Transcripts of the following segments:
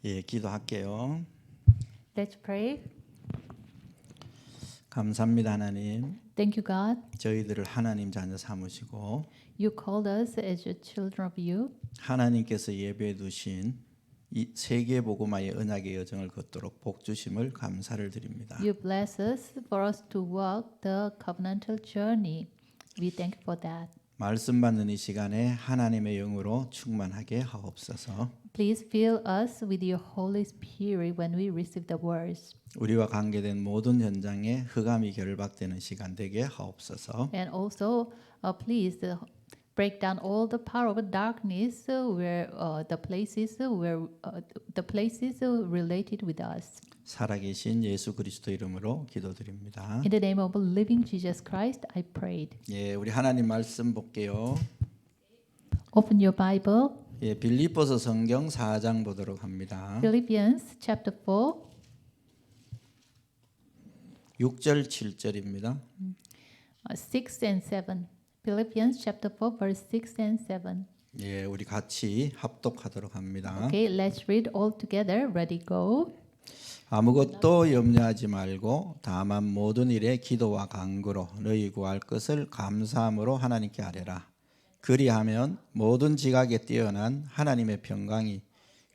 예, 기도할게요. Let's pray. 감사합니다, 하나님. Thank you, God. 저희들을 하나님 자녀 삼으시고 You called us as your children of you. 하나님께서 예배해 두신 이 세계 복음화의 언약의 여정을 걷도록 복 주심을 감사를 드립니다. You bless us for us to walk the covenantal journey. We thank you for that. 말씀 받는 이 시간에 하나님의 영으로 충만하게 하옵소서. Please fill us with your Holy Spirit when we receive the words. 우리와 관계된 모든 현장에 흑암이 결박되는 시간 되게 하옵소서. And also, please break down all the power of darkness where the places related with us. 살아계신 예수 그리스도 이름으로 기도드립니다. In the name of living Jesus Christ, I prayed. 예, 우리 하나님 말씀 볼게요. Open your Bible. 예, 빌립보서 성경 4장 보도록 합니다. Philippians chapter 4, 6절 7절입니다. 6 and 7. Philippians chapter 4, verse 6 and 7. 예, 우리 같이 합독하도록 합니다. Okay, let's read all together. Ready, go. 아무것도 염려하지 말고 다만 모든 일에 기도와 간구로 너희 구할 것을 감사함으로 하나님께 아뢰라. 그리하면 모든 지각에 뛰어난 하나님의 평강이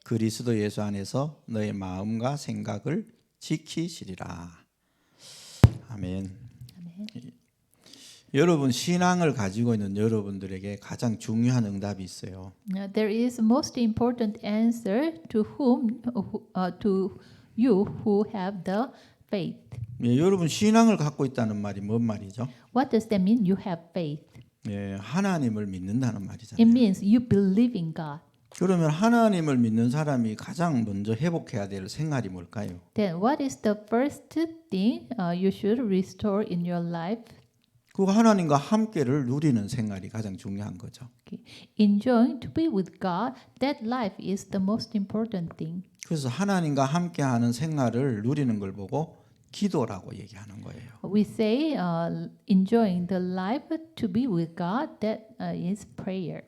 그리스도 예수 안에서 너의 마음과 생각을 지키시리라. 아멘. 여러분 신앙을 가지고 있는 여러분들에게 가장 중요한 응답이 있어요. There is most important answer to to you who have the faith. 예, 여러분 신앙을 갖고 있다는 말이 뭔 말이죠? What does that mean? You have faith. 예, 하나님을 믿는다는 It 말이잖아요. means you believe in God. 그러면 하나님을 믿는 사람이 가장 먼저 회복해야 될 생활이 뭘까요? Then what is the first thing you should restore in your life? 그 하나님과 함께를 누리는 생활이 가장 중요한 거죠. Okay. Enjoying to be with God, that life is the most important thing. 그래서 하나님과 함께하는 생활을 누리는 걸 보고 기도라고 얘기하는 거예요. We say enjoying the life to be with God, that is prayer.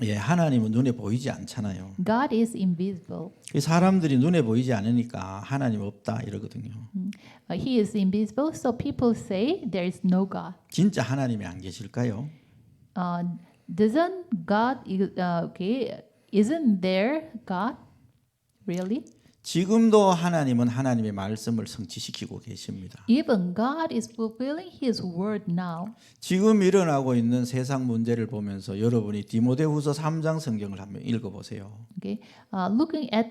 예, 하나님은 눈에 보이지 않잖아요. God is invisible. 이 사람들이 눈에 보이지 않으니까 하나님 없다 이러거든요. He is invisible, so people say there is no God. 진짜 하나님이 안 계실까요? Doesn't God, isn't there God? Really? 지금도 하나님은 하나님의 말씀을 성취시키고 계십니다. Even God is fulfilling His word now. 지금 일어나고 있는 세상 문제를 보면서 여러분이 디모데후서 3장 성경을 한번 읽어보세요. Okay, looking at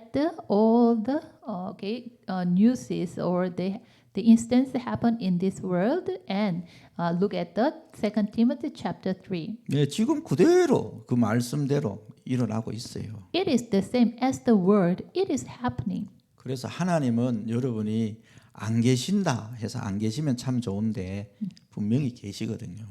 all the newses or the instance that happen in this world, and look at the 2 Timothy chapter 3. 네, 지금 그대로 그 말씀대로 일어나고 있어요. It is the same as the word. It is happening. 그래서 하나님은 여러분이 안 계신다 해서 안 계시면 참 좋은데 분명히 계시거든요.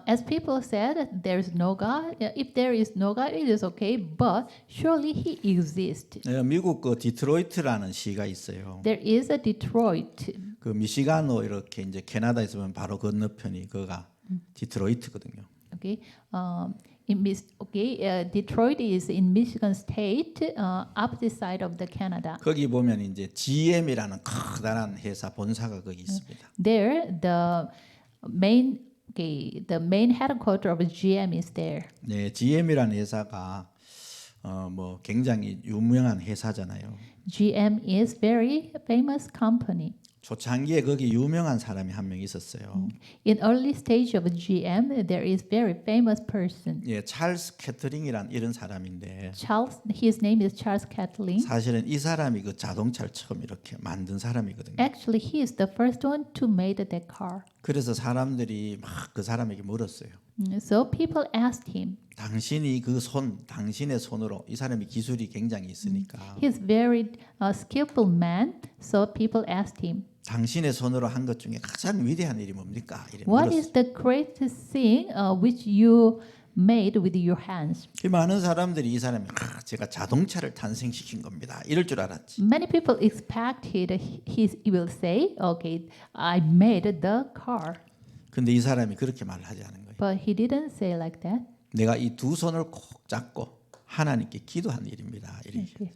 As people said, there is no God. If there is no God, it is okay. But surely He exists. 네, 미국 그 디트로이트라는 시가 있어요. There is a Detroit. 그 미시간으로 이렇게 이제 캐나다에서 보면 바로 건너편이 그가 디트로이트거든요. Okay. Detroit is in Michigan State, opposite side of the Canada. 거기 보면 이제 GM이라는 커다란 회사 본사가 거기 있습니다. There, the main headquarters of GM is there. 네, GM이라는 회사가 뭐 굉장히 유명한 회사잖아요. GM is very famous company. 초창기에 거기 유명한 사람이 한 명 있었어요. In early stage of GM, there is very famous person. 예, 찰스 캐터링이란 이런 사람인데 His name is Charles Catlin. 사실은 이 사람이 그 자동차를 처음 이렇게 만든 사람이거든요. Actually, he is the first one to make that car. 그래서 사람들이 막 그 사람에게 물었어요. So people asked him. 당신이 당신의 손으로 이 사람이 기술이 굉장히 있으니까 He's very skillful man. So people asked him. 당신의 손으로 한 것 중에 가장 위대한 일이 뭡니까? 이래 What 물었어요. is the greatest thing which you made with your hands? 그 많은 사람들이 이 사람이 제가 자동차를 탄생시킨 겁니다. 이럴 줄 알았지. Many people expected he will say, "Okay, I made the car," 근데 이 사람이 그렇게 말을 하지 않은 거예요. but he didn't say like that. 내가 이 두 손을 꼭 잡고 하나님께 기도한 일입니다. 이렇게. Okay.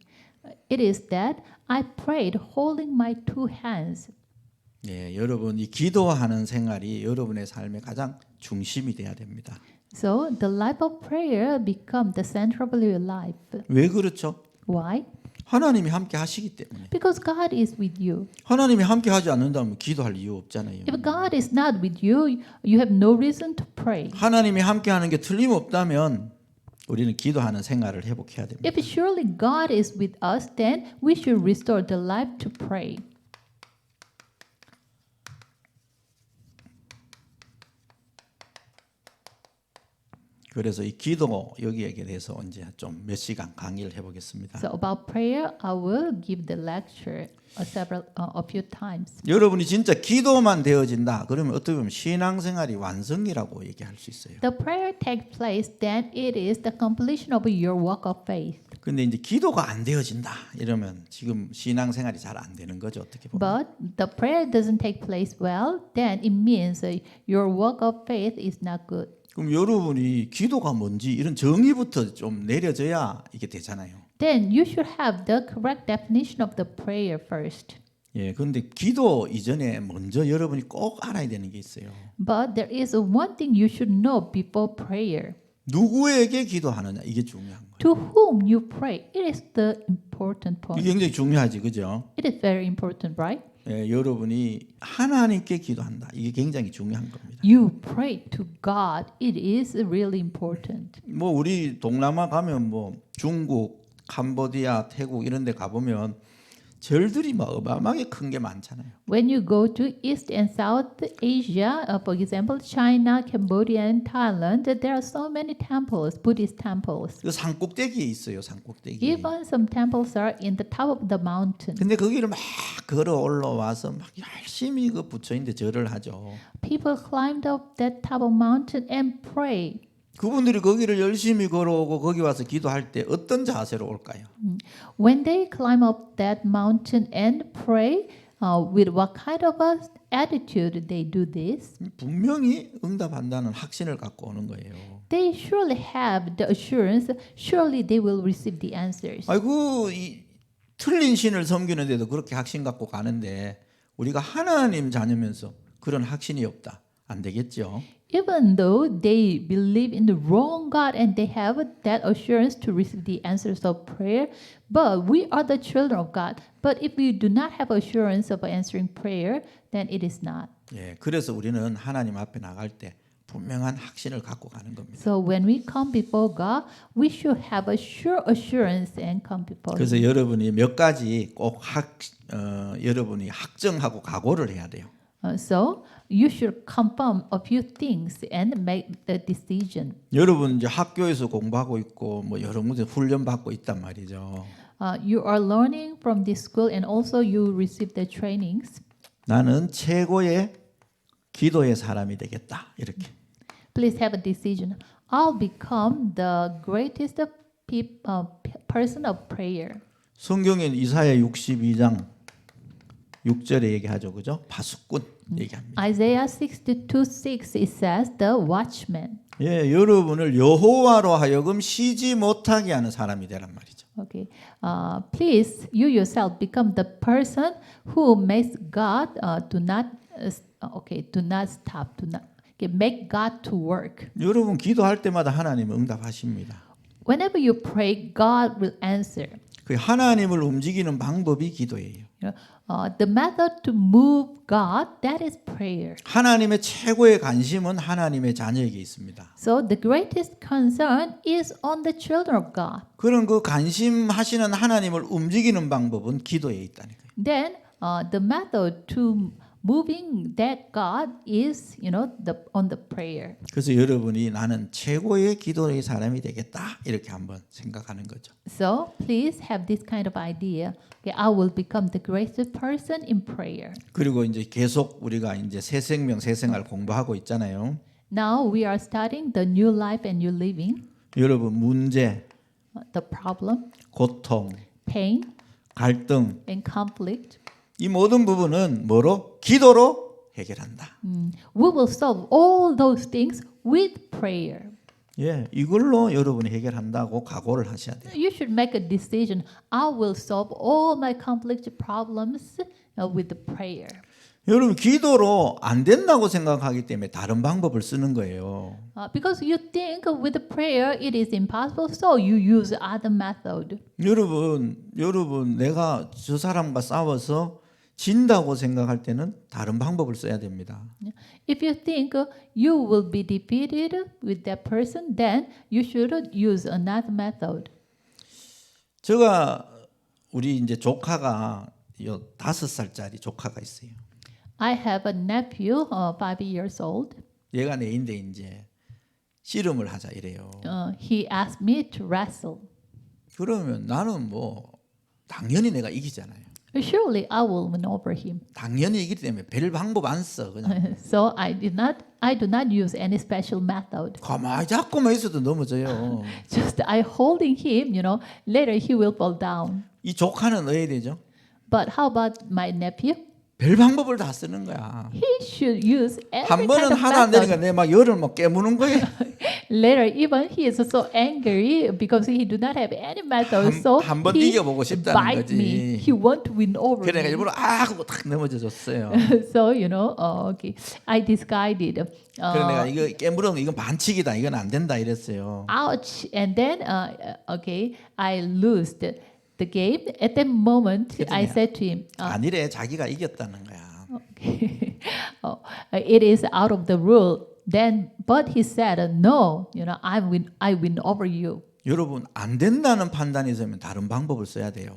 It is that I prayed holding my two hands. 예, 여러분 이 기도하는 생활이 여러분의 삶의 가장 중심이 돼야 됩니다. So the life of prayer become the center of your life. 왜 그렇죠? Why? 하나님이 함께 하시기 때문에. Because God is with you. 하나님이 함께 하지 않는다면 기도할 이유 없잖아요. If God is not with you, you have no reason to pray. 하나님이 함께 하는 게 틀림없다면 우리는 기도하는 생활을 회복해야 됩니다. If surely God is with us, then we should restore the life to pray. 그래서 이 기도 여기에 대해서 언제 좀 몇 시간 강의를 해보겠습니다. So about prayer, I will give the lecture a few times. 여러분이 진짜 기도만 되어진다. 그러면 어떻게 보면 신앙생활이 완성이라고 얘기할 수 있어요. The prayer takes place, then it is the completion of your walk of faith. 근데 이제 기도가 안 되어진다. 이러면 지금 신앙생활이 잘 안 되는 거죠. 어떻게 보면. But the prayer doesn't take place well, then it means your walk of faith is not good. 그럼 여러분이 기도가 뭔지 이런 정의부터 좀 내려져야 이게 되잖아요. Then you should have the correct definition of the prayer first. 예, 그런데 기도 이전에 먼저 여러분이 꼭 알아야 되는 게 있어요. But there is one thing you should know before prayer. 누구에게 기도하느냐 이게 중요한 거예요. To whom you pray, it is the important point. 이게 굉장히 중요하지, 그죠? It is very important, right? 예, 여러분이 하나님께 기도한다. 이게 굉장히 중요한 겁니다. You pray to God. It is really important. 뭐 우리 동남아 가면 뭐 중국, 캄보디아, 태국 이런 데 가보면 절들이 막 어마어마하게 큰 게 많잖아요. When you go to East and South Asia, for example, China, Cambodia, and Thailand, there are so many temples, Buddhist temples. 그 산꼭대기에 있어요, 산꼭대기. Even some temples are in the top of the mountain. 근데 거기를 막 걸어 올라와서 막 열심히 그 부처인데 절을 하죠. People climbed up that top of mountain and pray. 그분들이 거기를 열심히 걸어오고 거기 와서 기도할 때 어떤 자세로 올까요? When they climb up that mountain and pray, with what kind of a attitude they do this? 분명히 응답한다는 확신을 갖고 오는 거예요. They surely have the assurance, surely they will receive the answers. 아이고 이 틀린 신을 섬기는데도 그렇게 확신 갖고 가는데 우리가 하나님 자녀면서 그런 확신이 없다. 안 되겠죠? Even though they believe in the wrong God and they have that assurance to receive the answers of prayer, but we are the children of God. But if we do not have assurance of answering prayer, then it is not. 예, 그래서 우리는 하나님 앞에 나갈 때 분명한 확신을 갖고 가는 겁니다. So when we come before God, we should have a sure assurance and come before 그래서 Him. 여러분이 몇 가지 꼭 여러분이 확정하고 각오를 해야 돼요. So you should confirm a few things and make the decision. 여러분 이제 학교에서 공부하고 있고 뭐 여러 군데 훈련 받고 있단 말이죠. You are learning from this school and also you receive the trainings. 나는 최고의 기도의 사람이 되겠다. 이렇게. Please have a decision. I'll become the greatest person of prayer. 성경엔 이사야 62장 6절에 얘기하죠. 그죠? 파수꾼 얘기합니다. Isaiah 62:6 it says the watchman. 예, 여러분을 여호와로 하여금 쉬지 못하게 하는 사람이 되란 말이죠. Okay. Please you yourself become the person who makes God do not stop, make God to work. 여러분 기도할 때마다 하나님은 응답하십니다. Whenever you pray, God will answer. 그 하나님을 움직이는 방법이 기도예요. The method to move God, that is prayer. 하나님의 최고의 관심은 하나님의 자녀에게 있습니다. So the greatest concern is on the children of God. 그런 그 관심하시는 하나님을 움직이는 방법은 기도에 있다니까요. Then the method to moving that God is, on the prayer. 그래서 여러분이 나는 최고의 기도의 사람이 되겠다 이렇게 한번 생각하는 거죠. So please have this kind of idea. Okay, I will become the greatest person in prayer. 그리고 이제 계속 우리가 이제 새 생명 새 생활 공부하고 있잖아요. Now we are starting the new life and new living. 여러분 문제, The problem, 고통, pain, 갈등 and conflict. 이 모든 부분은 뭐로? 기도로 해결한다. We will solve all those things with prayer. 예, 이걸로 여러분이 해결한다고 각오를 하셔야 돼요. You should make a decision. I will solve all my complex problems with the prayer. 여러분 기도로 안 된다고 생각하기 때문에 다른 방법을 쓰는 거예요. Because you think with the prayer it is impossible, so you use other method. 여러분 내가 저 사람과 싸워서 진다고 생각할 때는 다른 방법을 써야 됩니다. If you think you will be defeated with that person, then you should use another method. 제가 우리 이제 조카가 5살짜리 조카가 있어요. I have a nephew, 5 years old. 얘가 내인데 이제 씨름을 하자 이래요. He asked me to wrestle. 그러면 나는 뭐 당연히 내가 이기잖아요. Surely I will win over him. 당연히 이기기 때문에 별 방법 안 써. 그냥 So I do not use any special method. 가만히 잡고만 있어도 넘어져요. Just I holding him, later he will fall down. 이 조카는 어떻게 되죠? But how about my nephew? 별 방법을 다 쓰는 거야. He should use every 한 kind 번은 of 하나 안 되니까 method. 내 막 열을 막 깨무는 거예요. Later, even he is so angry because he do not have any method. So 한번 he 이겨보고 싶다는 bite me. 거지. He want to win over 그래 내가 me. 일부러 하고 탁 넘어져 줬어요. So okay, I discarded. 그래 내가 이거 깨물은 이건 반칙이다. 이건 안 된다 이랬어요. Ouch! And then, okay, I lost the game. At that moment, I said to him, 아니래 자기가 이겼다는 거야. okay, it is out of the rule. Then, but he said, no, I win over you. 여러분 안 된다는 판단이 있으면 다른 방법을 써야 돼요.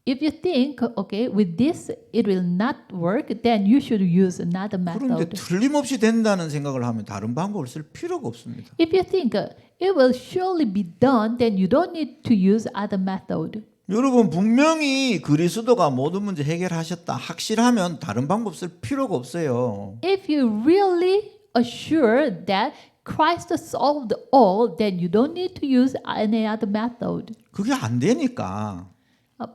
If you think, okay, with this it will not work, then you should use another 그런데 method. 틀림없이 된다는 생각을 하면 다른 방법을 쓸 필요가 없습니다. If you think it will surely be done, then you don't need to use other method. 여러분 분명히 그리스도가 모든 문제 해결하셨다 확실하면 다른 방법 쓸 필요가 없어요. If you really assure that Christ solved all, then you don't need to use any other method. 그게 안 되니까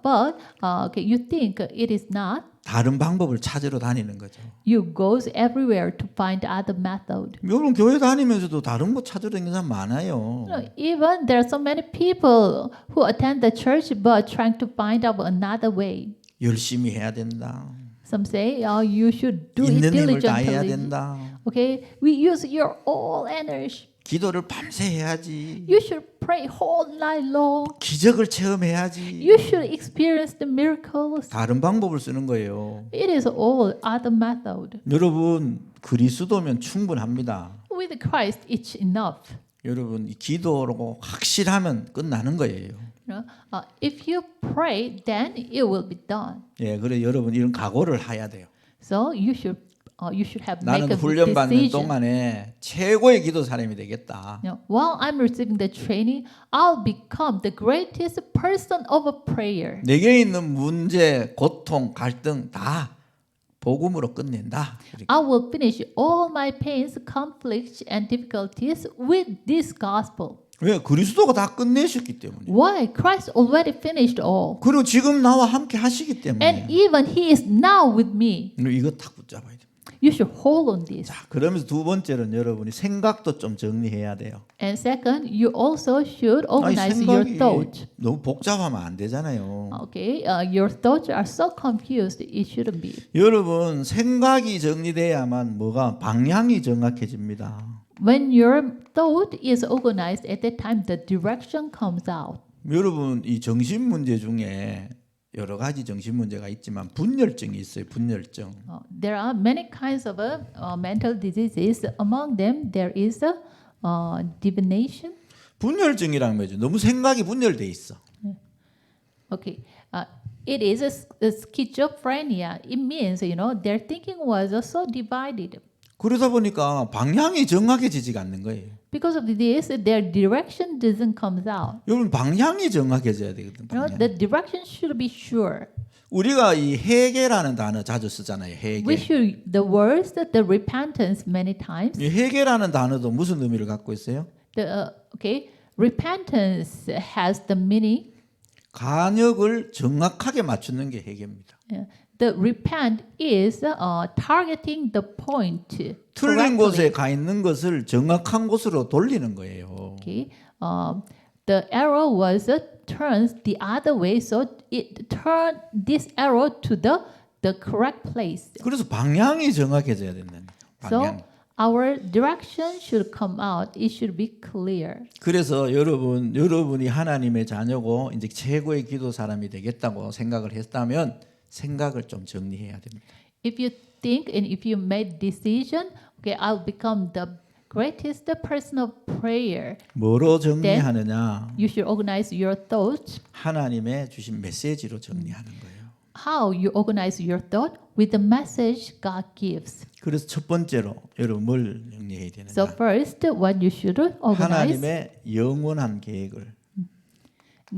But okay, you think it is not. 다른 방법을 찾으러 다니는 거죠. You goes everywhere to find other method. 여러분 교회 다니면서도 다른 거 찾으러 다니는 사람 많아요. Even there are so many people who attend the church but trying to find out another way. 열심히 해야 된다. Some say, you should do it 있는 힘을 다해야 diligently. 된다. Okay, we use your all energy. 기도를 밤새 해야지. You should pray whole night long. 기적을 체험해야지. You should experience the miracles. 다른 방법을 쓰는 거예요. It is all other method. 여러분 그리스도면 충분합니다. With Christ, it's enough. 여러분 이 기도로 확실하면 끝나는 거예요. If you pray, then it will be done. 예, 그래 여러분 이런 각오를 해야 돼요. So you should have make 나는 a 훈련 받는 decision. 동안에 최고의 기도 사람이 되겠다. While I'm receiving the training, I'll become the greatest person of a prayer. 내게 있는 문제, 고통, 갈등 다 복음으로 끝낸다. 이렇게. I will finish all my pains, conflicts, and difficulties with this gospel. 왜? 그리스도가 다 끝내셨기 때문에. Why? Christ already finished all. 그리고 지금 나와 함께 하시기 때문에. And even He is now with me. 이거 딱 붙잡아야 돼. You should hold on this. 자, 그러면서 두 번째는 여러분이 생각도 좀 정리해야 돼요. And second, you also should 아니, organize your 생각이 thoughts. 너무 복잡하면 안 되잖아요. Okay, your thoughts are so confused. It shouldn't be. 여러분 생각이 정리돼야만 뭐가 방향이 정확해집니다. When your thought is organized, at that time the direction comes out. 여러분 이 정신 문제 중에 여러 가지 정신 문제가 있지만 분열증이 있어요. 분열증. There are many kinds of mental diseases. Among them, there is divination. 분열증이라는 거죠. 너무 생각이 분열돼 있어. Okay, it is a schizophrenia. It means their thinking was so divided. 그러다 보니까 방향이 정확해지지가 않는 거예요. Because of this, their direction doesn't come out. 여러분 방향이 정확해져야 되거든. 방향. The direction should be sure. 우리가 이 회개라는 단어 자주 쓰잖아요. We 회개. should the words, the repentance many times. 이 회개라는 단어도 무슨 의미를 갖고 있어요? Okay, repentance has the meaning. 간역을 정확하게 맞추는 게 회개입니다. the repent is targeting the point. 틀린 correctly. 곳에 가 있는 것을 정확한 곳으로 돌리는 거예요. Okay. The arrow was turned the other way, so it turned this arrow to the correct place. 그래서 방향이 정확해져야 된다는 방향. So our direction should come out. It should be clear. 그래서 여러분이 하나님의 자녀고 이제 최고의 기도 사람이 되겠다고 생각을 했다면 생각을 좀 정리해야 됩니다. If you think and if you made decision, okay, I'll become the greatest person of prayer. 뭐로 정리하느냐? You should organize your thoughts. 하나님의 주신 메시지로 정리하는 거예요. How you organize your thought with the message God gives. 그래서 첫 번째로 여러분 뭘 정리해야 되느냐? So first, what you should organize 하나님의 영원한 계획을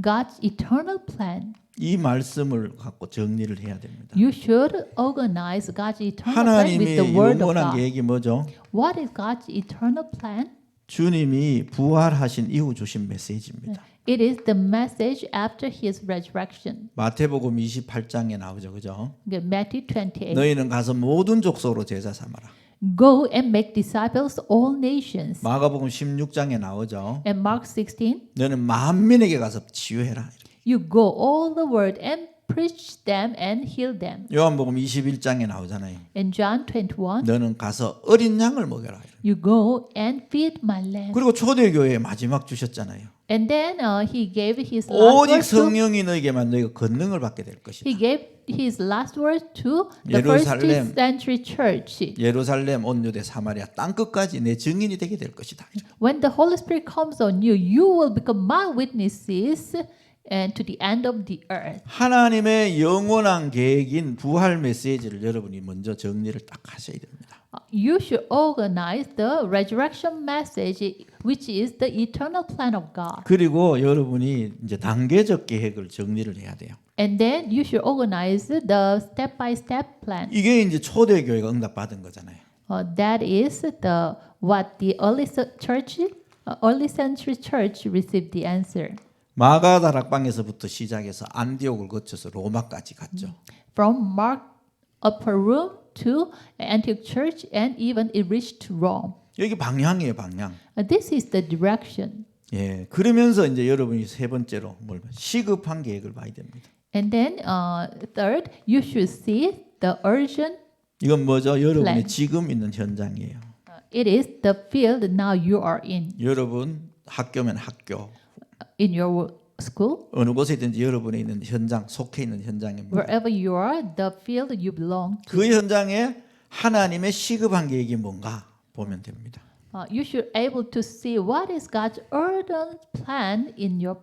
God's eternal plan. 이 말씀을 갖고 정리를 해야 됩니다. You should organize God's eternal plan with the 하나님의 word of 영원한 God. 계획이 뭐죠? What is God's eternal plan? 주님이 부활하신 이후 주신 메시지입니다. It is the message after his resurrection. 마태복음 28장에 나오죠. 그죠? Matthew 28. 너희는 가서 모든 족속으로 제자 삼아라. Go and make disciples all nations. 마가복음 16장에 나오죠. And Mark 16. 너는 만민에게 가서 치유해라. You go all the world and preach them and heal them. 요한복음 21장에 나오잖아요. In John 21. 너는 가서 어린 양을 먹여라. You go and feed my lamb. 그리고 초대교회에 마지막 주셨잖아요. And then he gave his last 오직 word to 성령이 너에게만 너희가 권능을 받게 될 것이다. he gave his last word to the first 예루살렘. century church. 예루살렘 온 유대 사마리아 땅 끝까지 내 증인이 되게 될 것이다. When the Holy Spirit comes on you, you will become my witnesses and to the end of the earth. 하나님의 영원한 계획인 부활 메시지를 여러분이 먼저 정리를 딱 하셔야 됩니다. You should organize the resurrection message, which is the eternal plan of God. 그리고 여러분이 이제 단계적 계획을 정리를 해야 돼요. And then you should organize the step-by-step plan. 이게 이제 초대교회가 응답받은 거잖아요. That is what the early century church received the answer. 마가 다락방에서부터 시작해서 안디옥을 거쳐서 로마까지 갔죠. From Mark upper room to Antioch church and even it reached to Rome. 여기 방향이에요, 방향. This is the direction. 예, 그러면서 이제 여러분이 세 번째로 뭘 봐? 시급한 계획을 봐야 됩니다. And then third, you should see the urgent. 이건 뭐죠? 여러분의 plan. 지금 있는 현장이에요. It is the field now you are in. 여러분 학교면 학교, In your school, 어느 곳에든지 여러분이 있는 현장, 속해 있는 현장입니다. wherever you are, the field you belong to. 그 현장에 하나님의 시급한 계획이 뭔가 보면 됩니다. You should able to see what is God's urgent plan in your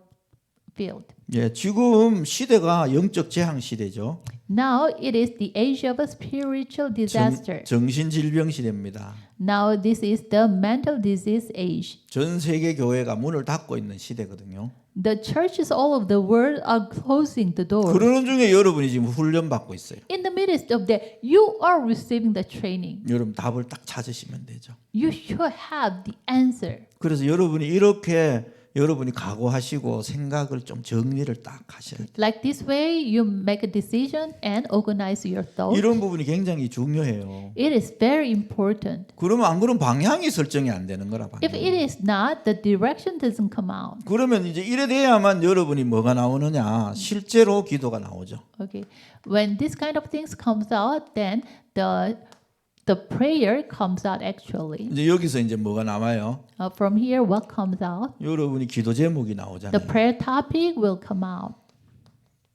field. 예, 지금 시대가 영적 재앙 시대죠. Now it is the age of a spiritual disaster. 정신 질병 시대입니다. Now this is the mental disease age. 전 세계 교회가 문을 닫고 있는 시대거든요. The churches all over the world are closing the door. 그러는 중에 여러분이 지금 훈련 받고 있어요. In the midst of that, you are receiving the training. 여러분 답을 딱 찾으시면 되죠. You should have the answer. 그래서 여러분이 이렇게 여러분이 각오하시고 생각을 좀 정리를 딱 하셔야 돼요. Like this way, you make a decision and organize your thoughts. 이런 부분이 굉장히 중요해요. It is very important. 그러면 안 그러면 방향이 설정이 안 되는 거라 If 방향. it is not, the direction doesn't come out. 그러면 이제 이래 돼야만 여러분이 뭐가 나오느냐? 실제로 기도가 나오죠. Okay. When this kind of things comes out, then the prayer comes out actually. 이제 여기서 이제 뭐가 나와요? From here, what comes out? 여러분이 기도 제목이 The 나오잖아요. prayer topic will come out.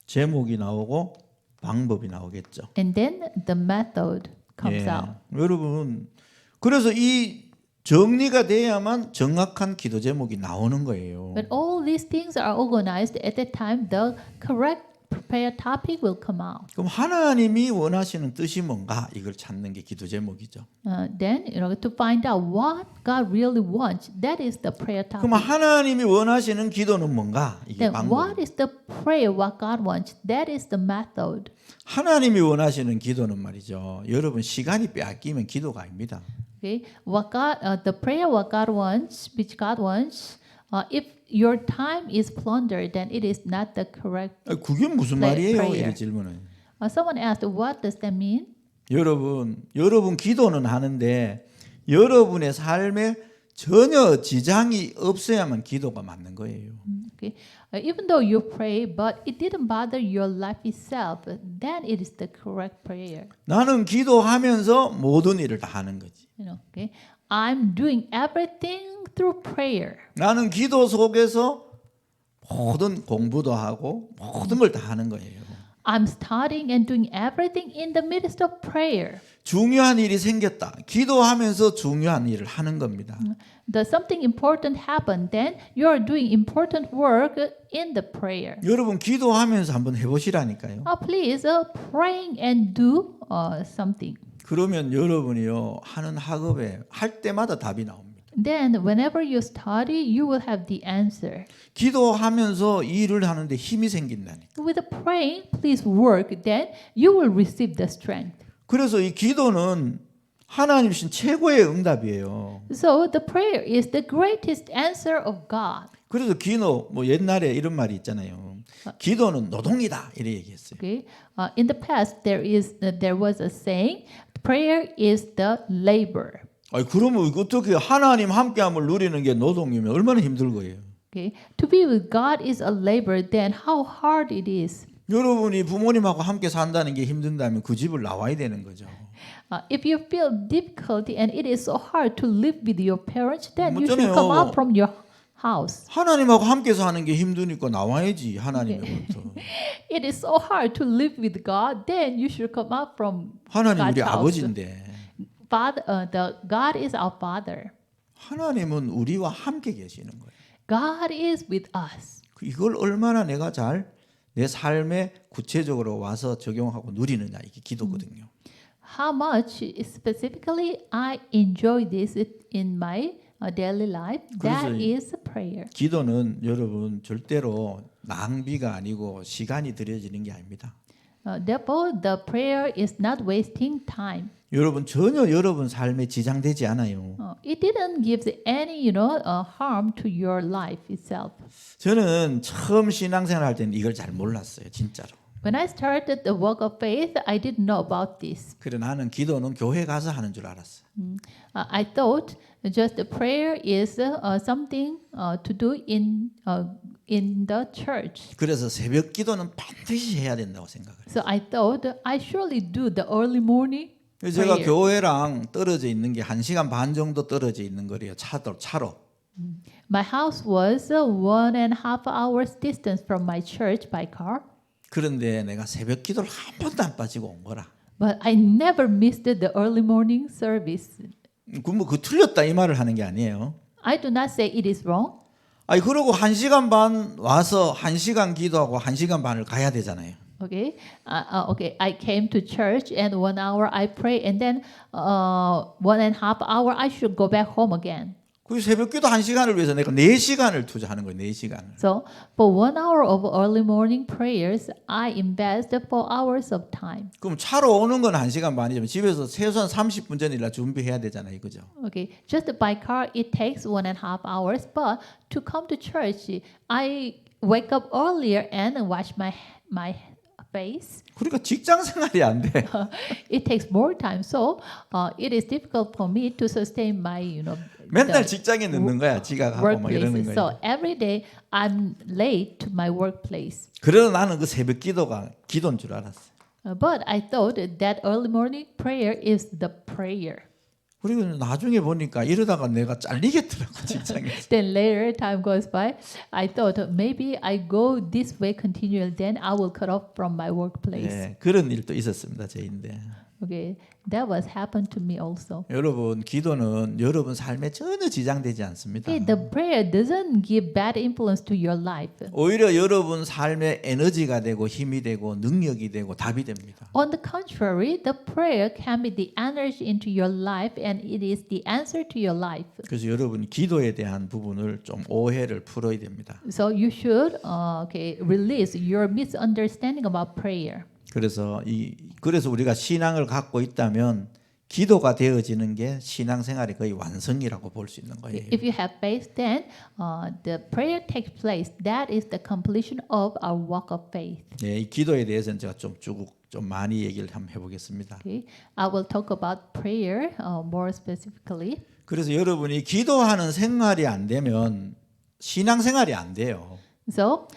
제목이 나오고 방법이 나오겠죠. And then the method comes 예. out. 여러분 그래서 이 정리가 돼야만 정확한 기도 제목이 나오는 거예요. When all these things are organized at that time, the correct prayer topic will come out. 그럼 하나님이 원하시는 뜻이 뭔가 이걸 찾는 게 기도 제목이죠. Then, to find out what God really wants, that is the prayer topic. 그럼 하나님이 원하시는 기도는 뭔가 이게 Then, 방법. what is the prayer? What God wants, that is the method. 하나님이 원하시는 기도는 말이죠. 여러분 시간이 빼앗기면 기도가 아닙니다. Okay, the prayer what God wants, which God wants, if your time is plundered, then it is not the correct. 그게 무슨 Like 말이에요? prayer. 이런 질문은. Someone asked, what does that mean? 여러분 기도는 하는데 여러분의 삶에 전혀 지장이 없어야만 기도가 맞는 거예요. Okay. Even though you pray, but it didn't bother your life itself, then it is the correct prayer. 나는 기도하면서 모든 일을 다 하는 거지. Okay. I'm doing everything through prayer. 나는 기도 속에서 모든 공부도 하고 모든 걸 다 하는 거예요. I'm studying and doing everything in the midst of prayer. 중요한 일이 생겼다. 기도하면서 중요한 일을 하는 겁니다. Does something important happen, then you are doing important work in the prayer. 여러분 기도하면서 한번 해보시라니까요. Please praying and do something. 그러면 여러분이요 하는 학업에 할 때마다 답이 나옵니다. Then whenever you study, you will have the answer. 기도하면서 일을 하는데 힘이 생긴다니까. With praying, please work. Then you will receive the strength. 그래서 이 기도는 하나님 신 최고의 응답이에요. So the prayer is the greatest answer of God. 그래서 기도 뭐 옛날에 이런 말이 있잖아요. 기도는 노동이다 이렇게 얘기했어요. Okay. In the past, there was a saying, prayer is the labor. 아니 그러면 어떻게 하나님 함께함을 누리는 게 노동이면 얼마나 힘들 거예요. Okay. To be with God is a labor. Then how hard it is. 여러분이 부모님하고 함께 산다는 게 힘든다면 그 집을 나와야 되는 거죠. If you feel difficulty and it is so hard to live with your parents, then you should 맞잖아요. come out from your house. 하나님하고 함께 사는 게 힘드니까 나와야지 하나님으로부터. It is so hard to live with God, then you should come out from 하나님 God's 우리 house. 아버지인데 God is our Father. 하나님은 우리와 함께 계시는 거예요. God is with us. 이걸 얼마나 내가 잘 내 삶에 구체적으로 와서 적용하고 누리느냐 이게 기도거든요. How much specifically I enjoy this in my daily life, that 그래서 is prayer. 기도는 여러분 절대로 낭비가 아니고 시간이 들여지는 게 아닙니다. Therefore, the prayer is not wasting time. 여러분 전혀 여러분 삶에 지장되지 않아요. It didn't give any, harm to your life itself. 저는 처음 신앙생활 할 때는 이걸 잘 몰랐어요, 진짜로. When I started the work of faith, I didn't know about this. 그래 나는 기도는 교회 가서 하는 줄 알았어. I thought just the prayer is something to do in the church. 그래서 새벽 기도는 반드시 해야 된다고 생각을 해요. So I thought I surely do the early morning 그래서 제가 prayer. 교회랑 떨어져 있는 게 1시간 반 정도 떨어져 있는 거래요. 차로. My house was 1.5 hours distance from my church by car. 그런데 내가 새벽 기도를 한 번도 안 빠지고 온 거라. But I never missed the early morning service. 그 틀렸다 이 말을 하는 게 아니에요. I do not say it is wrong. 아니 그러고 1시간 반 와서 1시간 기도하고 1시간 반을 가야 되잖아요. Okay, okay. I came to church and 1 hour I pray, and then 1.5 hour I should go back home again. 그 새벽 기도 1시간을 위해서 내가 4시간을 투자하는 거예요. 4시간을. So for 1 hour of early morning prayers, I invest 4 hours of time. 그럼 차로 오는 건 1시간 반이지만 집에서 최소한 30분 전이라 준비해야 되잖아요. 그죠? Okay, just by car it takes 1.5 hours, but to come to church, I wake up earlier and wash my face. 그러니까 직장 생활이 안 돼. It takes more time, so it is difficult for me to sustain my, 맨날 the 직장에 늦는 거야. 지각하고 막 이러는 workplace. 거예요. So every day I'm late to my workplace. 그래서 나는 그 새벽 기도가 기도인 줄 알았어. But I thought that early morning prayer is the prayer. 그리고 나중에 보니까 이러다가 내가 잘리겠더라고 직장에서. Then later time goes by, I thought maybe I go this way continually, then I will cut off from my workplace. 네, 그런 일도 있었습니다. 저인데. Okay, that was happened to me also. 여러분 기도는 여러분 삶에 전혀 지장되지 않습니다. Okay, the prayer doesn't give bad influence to your life. 오히려 여러분 삶에 에너지가 되고 힘이 되고 능력이 되고 답이 됩니다. On the contrary, the prayer can be the energy into your life, and it is the answer to your life. 그래서 여러분 기도에 대한 부분을 좀 오해를 풀어야 됩니다. So you should release your misunderstanding about prayer. 그래서 우리가 신앙을 갖고 있다면 기도가 되어지는 게 신앙생활의 거의 완성이라고 볼 수 있는 거예요. If you have faith, then the prayer takes place. That is the completion of our walk of faith. 네, 이 기도에 대해서는 제가 좀 쭉 좀 많이 얘기를 한번 해보겠습니다. Okay, I will talk about prayer more specifically. 그래서 여러분이 기도하는 생활이 안 되면 신앙생활이 안 돼요. So,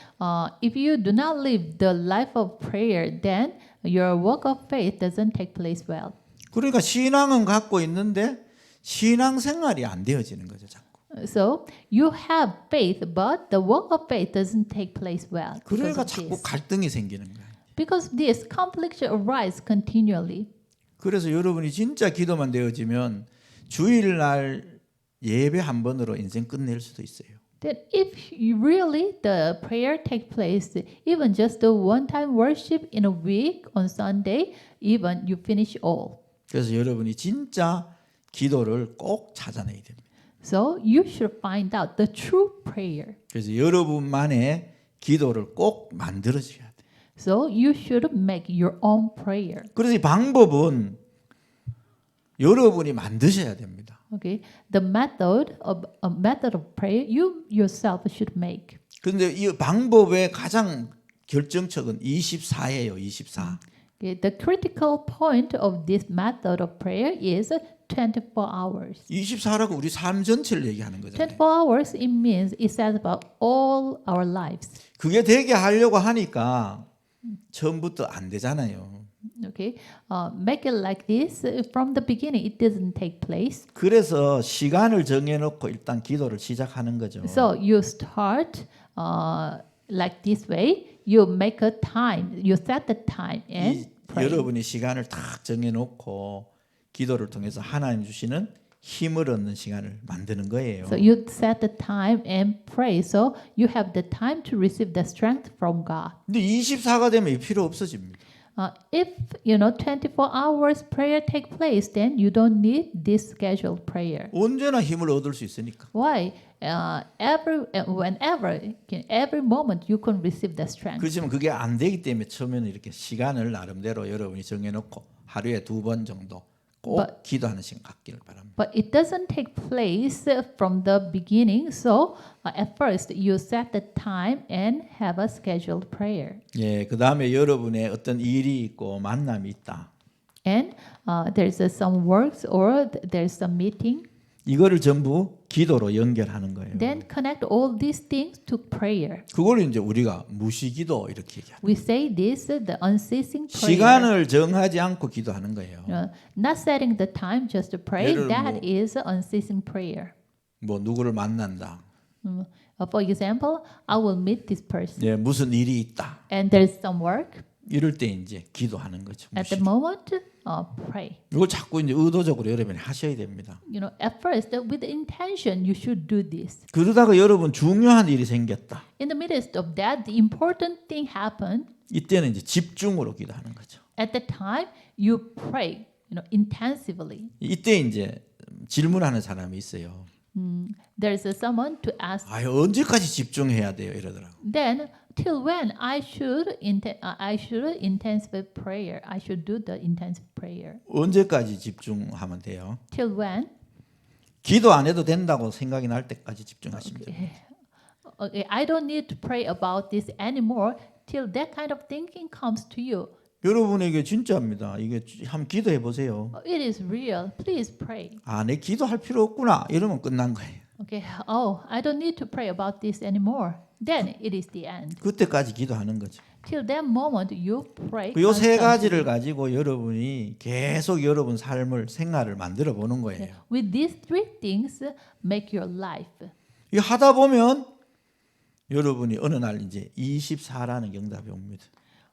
if you do not live the life of prayer, then your work of faith doesn't take place well. 그러니까 신앙은 갖고 있는데 신앙생활이 안 되어지는 거죠, 자꾸. So, you have faith, but the work of faith doesn't take place well. because 그러니까 of 자꾸 this. 갈등이 생기는 거예요. Because this conflict arise continually. 그래서 여러분이 진짜 기도만 되어지면 주일날 예배 한 번으로 인생 끝낼 수도 있어요. That if you really the prayer take place, even just the one-time worship in a week on Sunday, even you finish all. 그래서 여러분이 진짜 기도를 꼭 찾아내야 됩니다. So you should find out the true prayer. 그래서 여러분만의 기도를 꼭 만들어줘야 돼요. So you should make your own prayer. 그래서 이 방법은 여러분이 만드셔야 됩니다. Okay, the method of prayer you yourself should make. 그런데 이 방법의 가장 결정적은 24예요. 24. Okay, the critical point of this method of prayer is 24 hours. 24라고 우리 삶 전체를 얘기하는 거잖아요. 24 hours it means it says about all our lives. 그게 되게 하려고 하니까 처음부터 안 되잖아요. Okay, make it like this from the beginning. It doesn't take place. 그래서 시간을 정해놓고 일단 기도를 시작하는 거죠. So you start like this way. You make a time. You set the time and pray. 여러분이 시간을 딱 정해놓고 기도를 통해서 하나님 주시는 힘을 얻는 시간을 만드는 거예요. So you set the time and pray. So you have the time to receive the strength from God. 근데 24가 되면 필요 없어집니다. If 24 hours prayer take place, then you don't need this scheduled prayer. 언제나 힘을 얻을 수 있으니까. Why? Every moment you can receive the strength. 그렇지만 그게 안 되기 때문에 처음에는 이렇게 시간을 나름대로 여러분이 정해놓고 하루에 2번 정도 꼭 기도하는 시간 갖기를 바랍니다. But it doesn't take place from the beginning. So at first you set the time and have a scheduled prayer. 예, 그 다음에 여러분의 어떤 일이 있고 만남이 있다. And there's some works or there's some meeting. 이거를 전부 기도로 연결하는 거예요. Then connect all these things to prayer. 그걸 이제 우리가 무시기도 이렇게 얘기합니다. We say this, the unceasing prayer. 시간을 정하지 않고 기도하는 거예요. Not setting the time just to pray. 예를 That 뭐- is unceasing prayer. 뭐 누구를 만난다. For example, I will meet this person, 예, 무슨 일이 있다. and there's some work. 이럴 때 이제 기도하는 거죠. At the 무시기. moment, pray. 이걸 자꾸 이제 의도적으로 여러분이 하셔야 됩니다. At first, with intention, you should do this. 그러다가 여러분 중요한 일이 생겼다. In the midst of that, the important thing happened. 이때는 이제 집중으로 기도하는 거죠. At the time, you pray, intensively. 이때 이제 질문하는 사람이 있어요. There's someone to ask. 아, 언제까지 집중해야 돼요? 이러더라고. Then, till when I should intensify prayer? I should do the intensive prayer. 언제까지 집중하면 돼요? Till when? 기도 안 해도 된다고 생각이 날 때까지 집중하시면 돼요. Okay, I don't need to pray about this anymore till that kind of thinking comes to you. 여러분에게 진짜입니다. 이게 한번 기도해 보세요. It is real. Please pray. 아, 내 기도할 필요 없구나. 이러면 끝난 거예요. Okay. Oh, I don't need to pray about this anymore. Then it is the end. 그때까지 기도하는 거죠. Till that moment, you pray. 이 세 constantly. 가지를 가지고 여러분이 계속 여러분 삶을 생활을 만들어 보는 거예요. With these three things, make your life. 이 하다 보면 여러분이 어느 날 이제 24라는 응답이 옵니다.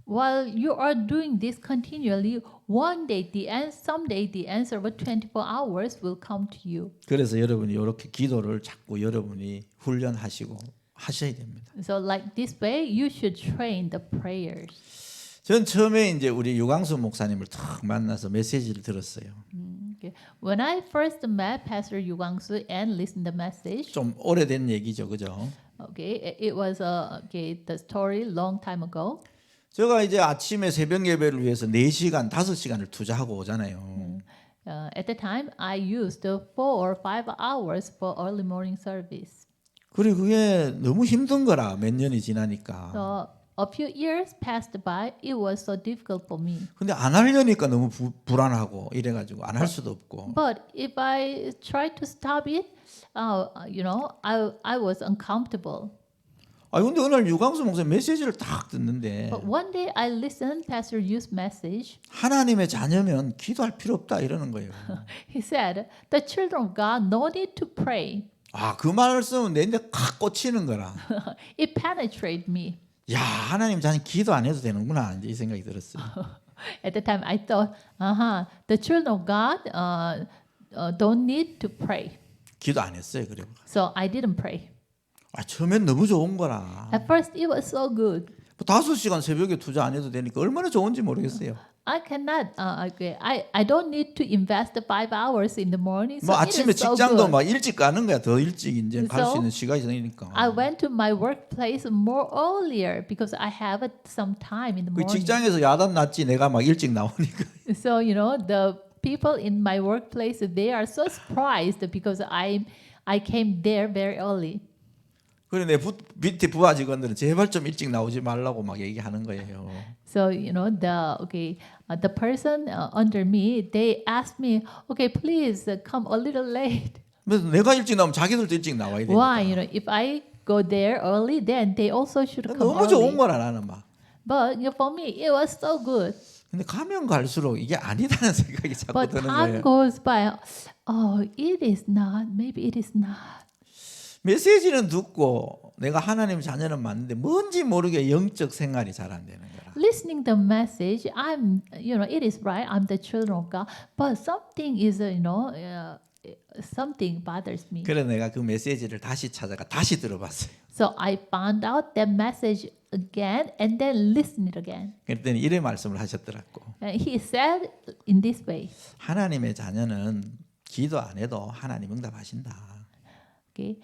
While you are doing this continually, one day someday the answer of 24 hours will come to you. 그래서 여러분이 이렇게 기도를 자꾸 여러분이 훈련하시고 하셔야 됩니다. So like this way, you should train the prayers. 전 처음에 이제 우리 유광수 목사님을 탁 만나서 메시지를 들었어요. Okay. When I first met Pastor Yu Gwang-soo and listened the message, 좀 오래된 얘기죠, 그죠? okay, it was the story long time ago. 제가 이제 아침에 새벽 예배를 위해서 4시간, 5시간을 투자하고 오잖아요. At the time, I used 4 or 5 hours for early morning service. 그리고 그게 너무 힘든 거라 몇 년이 지나니까. So a few years passed by, it was so difficult for me. 근데 안 하려니까 너무 불안하고 이래가지고 안 할 수도 없고. But if I tried to stop it, I was uncomfortable. 아 근데 어느 날 유광수 목사 메시지를 딱 듣는데 But one day I listened Pastor Yu's message. 하나님의 자녀면 기도할 필요 없다 이러는 거예요. He said, "The children of God no need to pray." 아 그 말씀은 내인데 칵 꽂히는 거라. It penetrated me. 야 하나님 자녀 기도 안 해도 되는구나 이제 이 생각이 들었어요. At the time, I thought, the children of God don't need to pray. 기도 안 했어요. 그래. So I didn't pray. 아 처음엔 너무 좋은 거라. At first, it was so good. 뭐 5시간 새벽에 투자 안 해도 되니까 얼마나 좋은지 모르겠어요. I cannot. I don't need to invest 5 hours in the morning. So 뭐 it 아침에 is so 직장도 good. 막 일찍 가는 거야. 더 일찍 이제 갈 수 So, 있는 시간이 생기니까. I went to my workplace more earlier because I have some time in the 그 morning. 직장에서 야단 났지 내가 막 일찍 나오니까. So the people in my workplace they are so surprised because I came there very early. 그래 내 밑에 부하 직원들은 제발 좀 일찍 나오지 말라고 막 얘기하는 거예요. So the person under me they asked me, okay, please come a little late. 그래서 내가 일찍 나오면 자기들도 일찍 나와야 되니까. Why? If I go there early, then they also should come 너무 좋은 early. 거라 나는 막. But for me, it was so good. 근데 가면 갈수록 이게 아니다는 생각이 자꾸 But 드는 time 거예요. goes by. Oh, it is not. Maybe it is not. 메시지는 듣고 내가 하나님 자녀는 맞는데 뭔지 모르게 영적 생활이 잘 안 되는 거라. Listening the message, it is right. I'm the children of God. But something is, something bothers me. 그래서 내가 그 메시지를 다시 찾아가 다시 들어봤어요. So I found out that message again and then listened it again. 그랬더니 이런 말씀을 하셨더라고. And he said in this way. 하나님의 자녀는 기도 안 해도 하나님 응답하신다. Okay,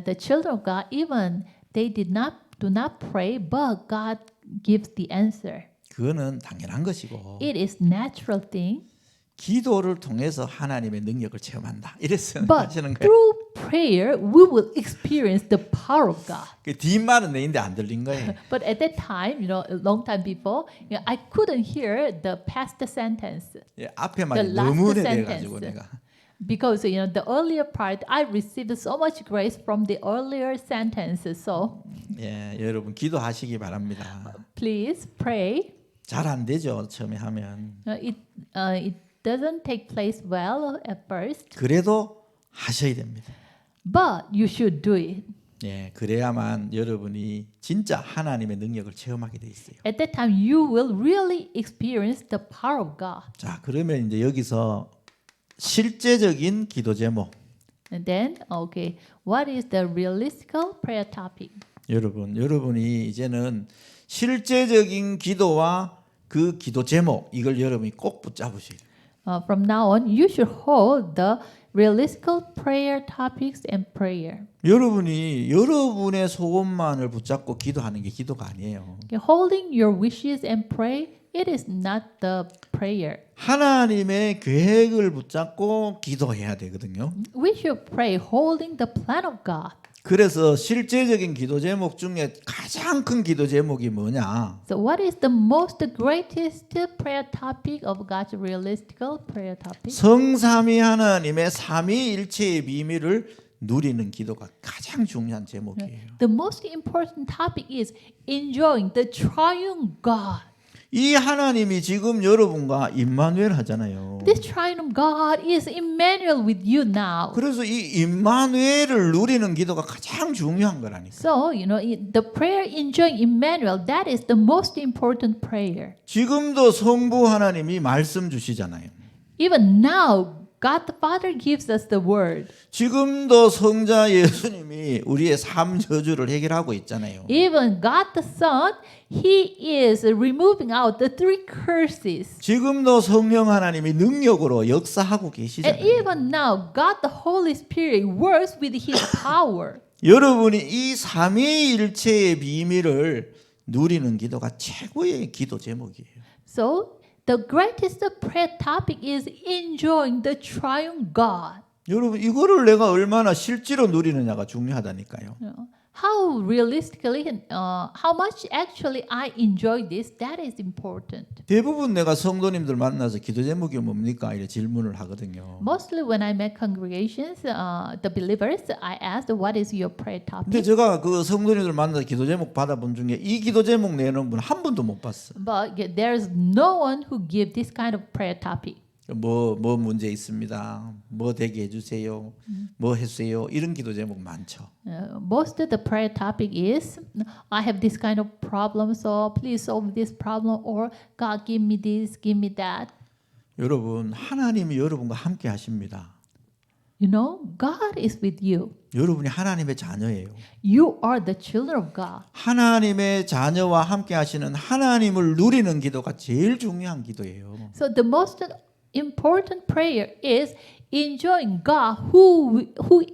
the children of God, even they do not pray, but God gives the answer. 그거는 당연한 것이고 It is natural thing. 기도를 통해서 하나님의 능력을 체험한다. 이랬어요. But 하시는 거예요. through prayer, we will experience the power of God. 그 뒷말은 내인데 안 들린 거예요. But at that time, a long time before, I couldn't hear the past sentence 예, 앞에 말이 The last 너무 sentence. 돼가지고 내가 because the earlier part I received so much grace from the earlier sentence. So 예, 여러분 기도하시기 바랍니다. please pray. 잘 안 되죠 처음에 하면. It doesn't take place well at first, 그래도 하셔야 됩니다. but you should do it. 예, 그래야만 여러분이 진짜 하나님의 능력을 체험하게 돼 있어요. At that time, you will really experience the power of God. 자, 그러면 이제 여기서 실제적인 기도 제목. And then, what is the realistic prayer topic? 여러분이 이제는 실제적인 기도와 그 기도 제목 이걸 여러분이 꼭 붙잡으셔야 돼요. From now on, you should hold the realistic prayer topics and prayer. 여러분이 여러분의 소원만을 붙잡고 기도하는 게 기도가 아니에요. Holding your wishes and pray, it is not the prayer. 하나님의 계획을 붙잡고 기도해야 되거든요. We should pray holding the plan of God. 그래서 실제적인 기도 제목 중에 가장 큰 기도 제목이 뭐냐? So what is the most greatest prayer topic of God's realistic prayer topic? 성삼위 하나님의 삼위일체의 비밀을 누리는 기도가 가장 중요한 제목이에요. The most important topic is enjoying the triune God. 이 하나님이 지금 여러분과 임마누엘 하잖아요. This triune God is Emmanuel with you now. 그래서 이 임마누엘을 누리는 기도가 가장 중요한 거라니까. So, the prayer enjoying Emmanuel, that is the most important prayer. 지금도 성부 하나님이 말씀 주시잖아요. Even now, God the Father gives us the word. 지금도 성자 예수님이 우리의 삶 저주를 해결하고 있잖아요. Even God the Son, He is removing out the 3 curses. 지금도 성령 하나님이 능력으로 역사하고 And 계시잖아요. even now, God the Holy Spirit works with His power. 여러분이 이 삼위일체의 비밀을 누리는 기도가 최고의 기도 제목이에요. So, the greatest prayer topic is enjoying the triune God. 여러분 이거를 내가 얼마나 실제로 누리느냐가 중요하다니까요. how realistically, how much actually I enjoy this, that is important. 대부분 내가 성도님들 만나서 기도 제목이 뭡니까? 이렇게 질문을 하거든요. Mostly when I met congregations, the believers, I asked, what is your prayer 근데 topic? 제가 그 성도님들 만나서 기도 제목 받아본 중에 이 기도 제목 내는 분 한 분도 못 봤어. But there's no one who give this kind of prayer topic. 뭐 문제 있습니다. 뭐 되게 해주세요. 뭐 해주세요. 이런 기도 제목 많죠. Most of the prayer topic is, I have this kind of problem, so please solve this problem, or God give me this, give me that. 여러분 하나님이 여러분과 함께 하십니다. You know, God is with you. 여러분이 하나님의 자녀예요. You are the children of God. 하나님의 자녀와 함께 하시는 하나님을 누리는 기도가 제일 중요한 기도예요. So the most important prayer is enjoying God who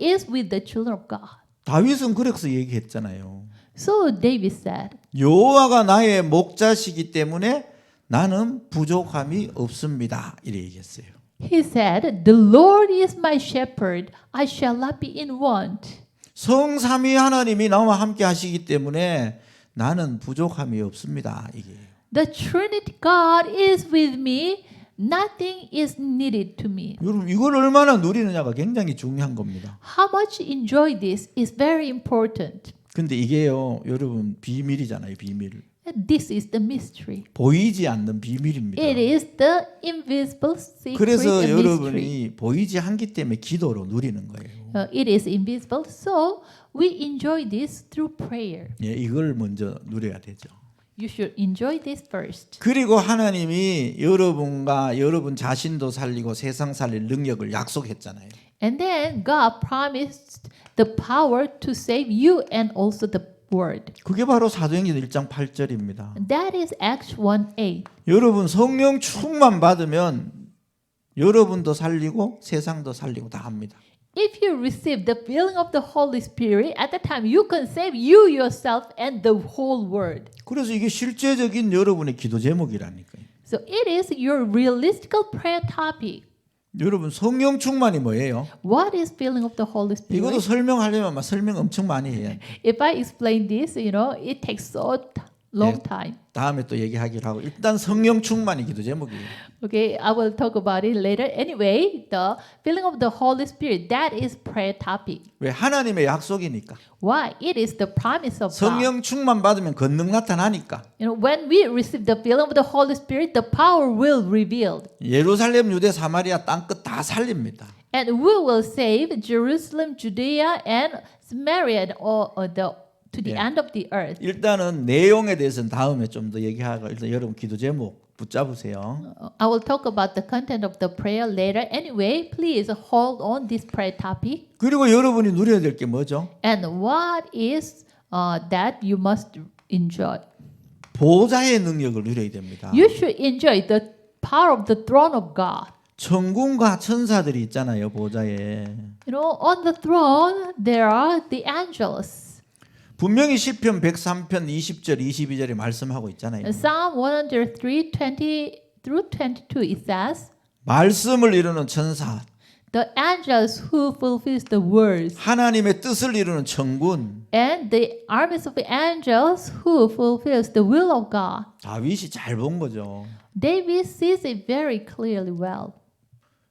is with the children of God. 다윗은 그래서 얘기했잖아요. So David said, 여호와가 나의 목자시기 때문에 나는 부족함이 없습니다. 이렇게 얘기했어요. he said, the Lord is my shepherd, I shall not be in want. 성삼위 하나님이 나와 함께 하시기 때문에 나는 부족함이 없습니다. 이게. The Trinity God is with me, nothing is needed to me. 여러분 이걸 얼마나 누리느냐가 굉장히 중요한 겁니다. How much enjoy this is very important. 근데 이게요, 여러분 비밀이잖아요, 비밀. This is the mystery. 보이지 않는 비밀입니다. It is the invisible secret 그래서 and mystery. 여러분이 보이지 않기 때문에 기도로 누리는 거예요. It is invisible, so we enjoy this through prayer. 예, 이걸 먼저 누려야 되죠. You should enjoy this first. 그리고 하나님이 여러분과 여러분 자신도 살리고 세상 살릴 능력을 약속했잖아요. And then God promised the power to save you and also the word. 그게 바로 사도행전 1장 8절입니다. That is Acts 1:8. 여러분 성령 충만 받으면 여러분도 살리고 세상도 살리고 다 합니다. If you receive the filling of the Holy Spirit, at that time you can save you yourself and the whole world. 그래서 이게 실제적인 여러분의 기도 제목이라니까요. So it is your realistic prayer topic. 여러분 성령 충만이 뭐예요? What is filling of the Holy 이것도 Spirit? 설명하려면 막 설명 엄청 많이 해야 돼. If I explain this, it takes so long Yeah. time. 다음에 또 얘기하기로 하고 일단 성령 충만이 기도 제목이에요. Okay, I will talk about it later. Anyway, the filling of the Holy Spirit, that is prayer topic. 왜 하나님의 약속이니까. Why? It is the promise of God. 성령 충만 받으면 권능 나타나니까. When we receive the filling of the Holy Spirit, the power will revealed. 예루살렘, 유대, 사마리아 땅끝 다 살립니다. And we will save Jerusalem, Judea, and Samaria, and all to the Yeah. end of the earth. 일단은 내용에 대해서는 다음에 좀 더 얘기하고 일단 여러분 기도 제목 붙잡으세요. I will talk about the content of the prayer later. Anyway, please hold on this prayer topic. 그리고 여러분이 누려야 될 게 뭐죠? And what is that you must enjoy? 보좌의 능력을 누려야 됩니다. You should enjoy the power of the throne of God. 천군과 천사들이 있잖아요, 보좌에. On the throne there are the angels. 분명히 시편 103편 20절 22절에 말씀하고 있잖아요. Psalm 103, 20 through 22, it says, 말씀을 이루는 천사, the angels who fulfills the words, 하나님의 뜻을 이루는 천군. and the armies of angels who fulfills the will of God. 다윗이 잘 본 거죠. David sees it very clearly well.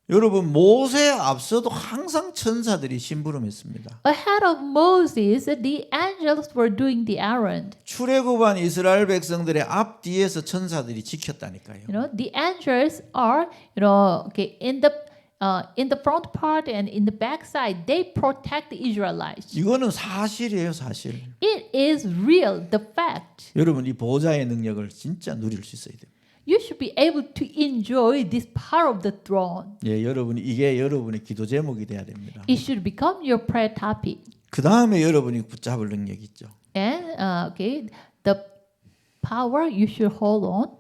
여러분 모세 앞서도 항상 천사들이 심부름했습니다. Ahead of Moses, the angels were doing the errand. 출애굽한 이스라엘 백성들의 앞뒤에서 천사들이 지켰다니까요. The angels are, okay, in the front part and in the back side, they protect the Israelites. 이거는 사실이에요, 사실. It is real, the fact. 여러분 이 보좌의 능력을 진짜 누릴 수 있어야 돼요. You should be able to enjoy this power of the throne. 예, 여러분 이게 여러분의 기도 제목이 돼야 됩니다. It should become your prayer topic. 그 다음에 여러분이 붙잡을 능력 있죠. And okay, the power you should hold on.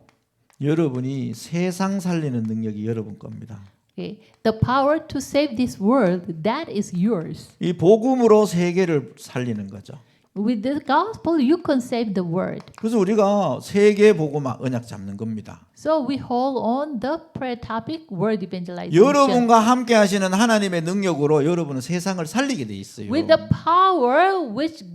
여러분이 세상 살리는 능력이 여러분 겁니다. Okay, the power to save this world, that is yours. 이 복음으로 세계를 살리는 거죠. With the gospel, you can save the world. 그래서 우리가 세계 복음 언약 잡는 겁니다. So we hold on the prayer topic, word evangelization. 여러분과 함께 하시는 하나님의 능력으로 여러분은 세상을 살리게 돼 있어요. With the power which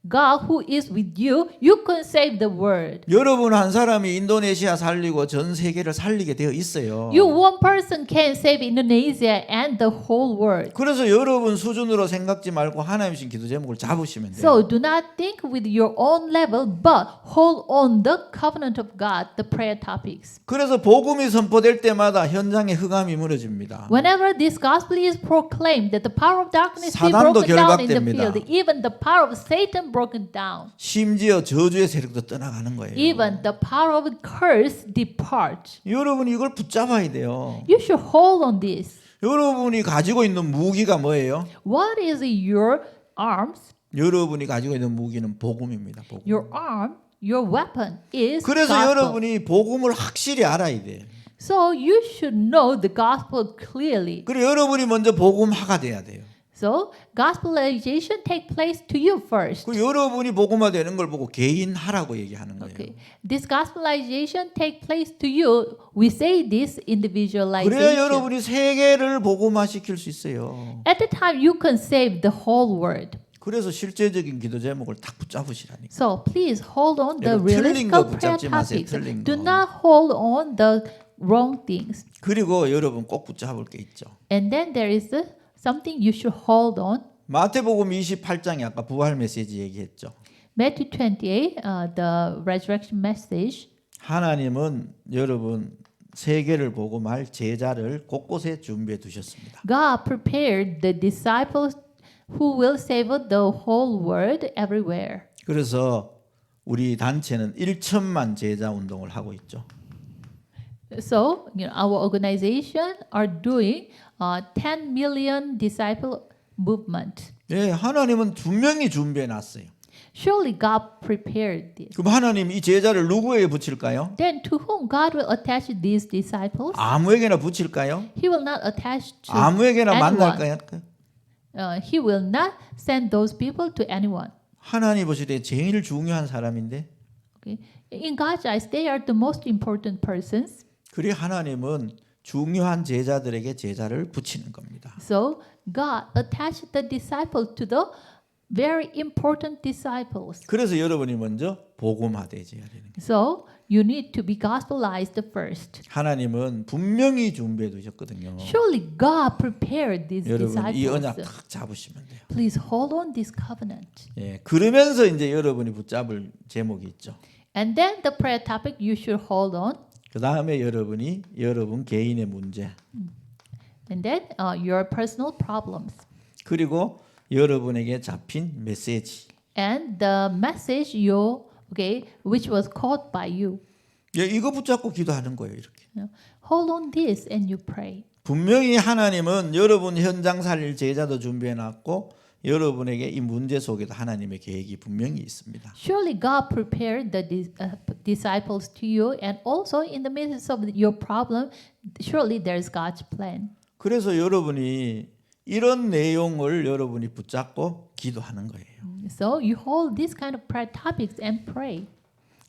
God who is with you, you can save the world. 여러분 한 사람이 인도네시아 살리고 전 세계를 살리게 되어 있어요. You one person can save Indonesia and the whole world. 그래서 여러분 수준으로 생각지 말고 하나님 신 기도 제목을 잡으시면 돼요. So do not think with your own level, but hold on the covenant of God, the prayer topics. 그래서 복음이 선포될 때마다 현장의 흑암이 무너집니다. Whenever this gospel is proclaimed, that the power of darkness be 사단도 broken down in the 결박됩니다. field, even the power of Satan broken down, 심지어 저주의 세력도 떠나가는 거예요. even the power of curse depart. 여러분이 이걸 붙잡아야 돼요. You should hold on this. 여러분이 가지고 있는 무기가 뭐예요? What is your arms? 여러분이 가지고 있는 무기는 복음입니다. 복음. Your arm, your weapon is 그래서 gospel. 여러분이 복음을 확실히 알아야 돼. So you should know the gospel clearly. 그리고 여러분이 먼저 복음화가 돼야 돼요. So gospelization take place to you first. 그 여러분이 복음화 되는 걸 보고 개인하라고 얘기하는 거예요. Okay. This gospelization take place to you. We say this 그래야 individualization. 여러분이 세계를 복음화시킬 수 있어요. At the time you can save the whole world. 그래서 실제적인 기도 제목을 딱 붙잡으시라니까. So please hold on the 여러분, 틀린 거 realistic prayer 붙잡지 마세요, topics. 틀린 Do 거. not hold on the wrong things. 그리고 여러분 꼭 붙잡을 게 있죠. And then there is something you should hold on. 마태복음 28장에 아까 부활 메시지 얘기했죠. Matthew 28, the resurrection message. 하나님은 여러분 세계를 복음할 제자를 곳곳에 준비해 두셨습니다. God prepared the disciples who will save the whole world everywhere. 그래서 우리 단체는 1천만 제자 운동을 하고 있죠. So, our organization are doing 10 million disciple movement. 예, 하나님은 분명히 준비해 놨어요. Surely God prepared this. 그럼 하나님 이 제자를 누구에게 붙일까요? Then to whom God will attach these disciples? 아무에게나 붙일까요? He will not attach to 아무에게나 anyone. 만날까요? He will not send those people to anyone. 하나님 보실 때 제일 중요한 사람인데 Okay. In God's eyes, they are the most important persons. 그리 하나님은 중요한 제자들에게 제자를 붙이는 겁니다. So God attached the disciple to the very important disciples. 그래서 여러분이 먼저 복음화되어야 되는 거예요. So you need to be gospelized first. 하나님은 분명히 준비해 두셨거든요. Surely God prepared these 여러분 이 언약 disciples. 딱 잡으시면 돼요. Please hold on this covenant. 예, 그러면서 이제 여러분이 붙잡을 제목이 있죠. And then the prayer topic you should hold on. 그 다음에 여러분이 여러분 개인의 문제 And then your personal problems. 그리고 여러분에게 잡힌 메시지. And the message which was caught by you. 예, 이거 붙잡고 기도하는 거예요. 이렇게. Hold on this and you pray. 분명히 하나님은 여러분 현장 살릴 제자도 준비해놨고 여러분에게 이 문제 속에도 하나님의 계획이 분명히 있습니다. Surely God prepared the disciples to you, and also in the midst of your problem, surely there's God's plan. 그래서 여러분이 이런 내용을 여러분이 붙잡고 기도하는 거예요. So you hold this kind of prayer topics and pray.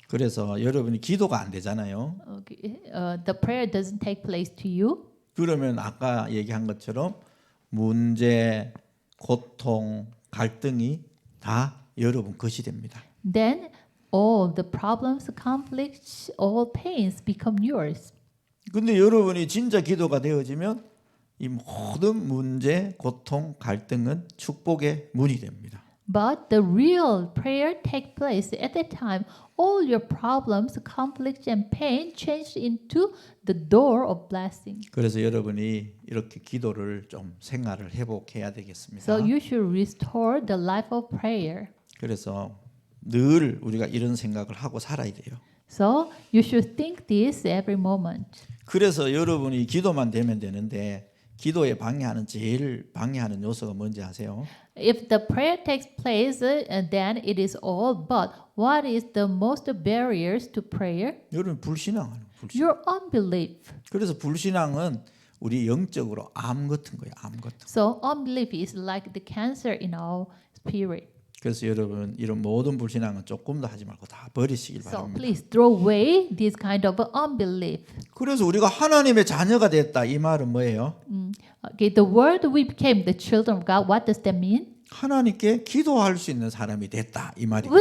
그래서 여러분이 기도가 안 되잖아요. Okay. The prayer doesn't take place to you. 그러면 아까 얘기한 것처럼 문제, 고통, 갈등이 다 여러분 것이 됩니다. Then all the problems, conflicts, all pains become yours. 근데 여러분이 진짜 기도가 되어지면 이 모든 문제, 고통, 갈등은 축복의 문이 됩니다. But the real prayer take place at that time. All your problems, conflicts, and pain change into the door of blessing. 그래서 여러분이 이렇게 기도를 좀 생활을 회복해야 되겠습니다. So you should restore the life of prayer. 그래서 늘 우리가 이런 생각을 하고 살아야 돼요. So you should think this every moment. 그래서 여러분이 기도만 되면 되는데 기도에 제일 방해하는 요소가 뭔지 아세요? If the prayer takes place, then it is all. But what is the most barriers to prayer? 여러분 불신앙은 불신앙. Your unbelief. 그래서 불신앙은 우리 영적으로 암 같은 거예요. 암 같은 거. So unbelief is like the cancer in our spirit. 그래서 여러분 이런 모든 불신앙은 조금도 하지 말고 다 버리시길 So 바랍니다. please throw away this kind of unbelief. 그래서 우리가 하나님의 자녀가 됐다 이 말은 뭐예요? Okay, the word we became the children of God. What does that mean? 하나님께 기도할 수 있는 사람이 됐다 이 말이에요.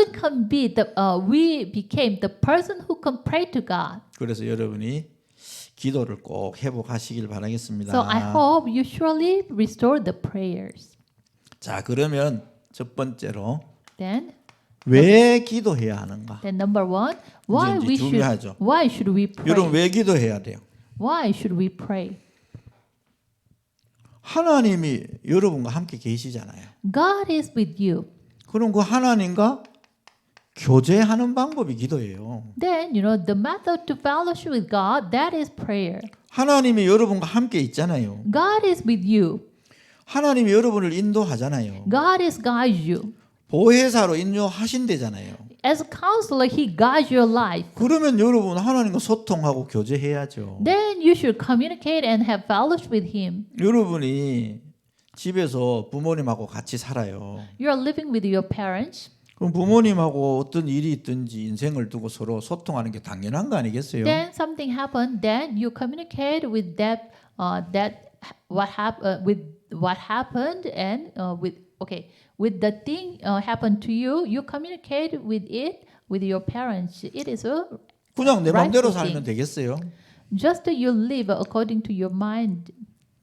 we became the person who can pray to God. 그래서 여러분이 기도를 꼭 회복하시길 바라겠습니다. So I hope you surely restore the prayers. 자, 그러면 첫 번째로 Then 왜 기도해야 하는가? number one, why 이제 we 중요하죠. why should we pray? 여러분 왜 기도해야 돼요? Why should we pray? 하나님이 여러분과 함께 계시잖아요. God is with you. 그럼 그 하나님과 교제하는 방법이 기도예요. Then the method to fellowship with God, that is prayer. 하나님이 여러분과 함께 있잖아요. God is with you. 하나님이 여러분을 인도하잖아요. God is guide you. 보혜사로 인도하신대잖아요. As a counselor, He guides your life. 그러면 여러분 하나님과 소통하고 교제해야죠. Then you should communicate and have fellowship with Him. 여러분이 집에서 부모님하고 같이 살아요. You are living with your parents. 그럼 부모님하고 어떤 일이 있든지 인생을 두고 서로 소통하는 게 당연한 거 아니겠어요? Then something happened. Then you communicate with what happened and with the thing happened to you. You communicate with it with your parents. It is a 그냥 내 마음대로 rightful 살면 thing. 되겠어요? Just you live according to your mind.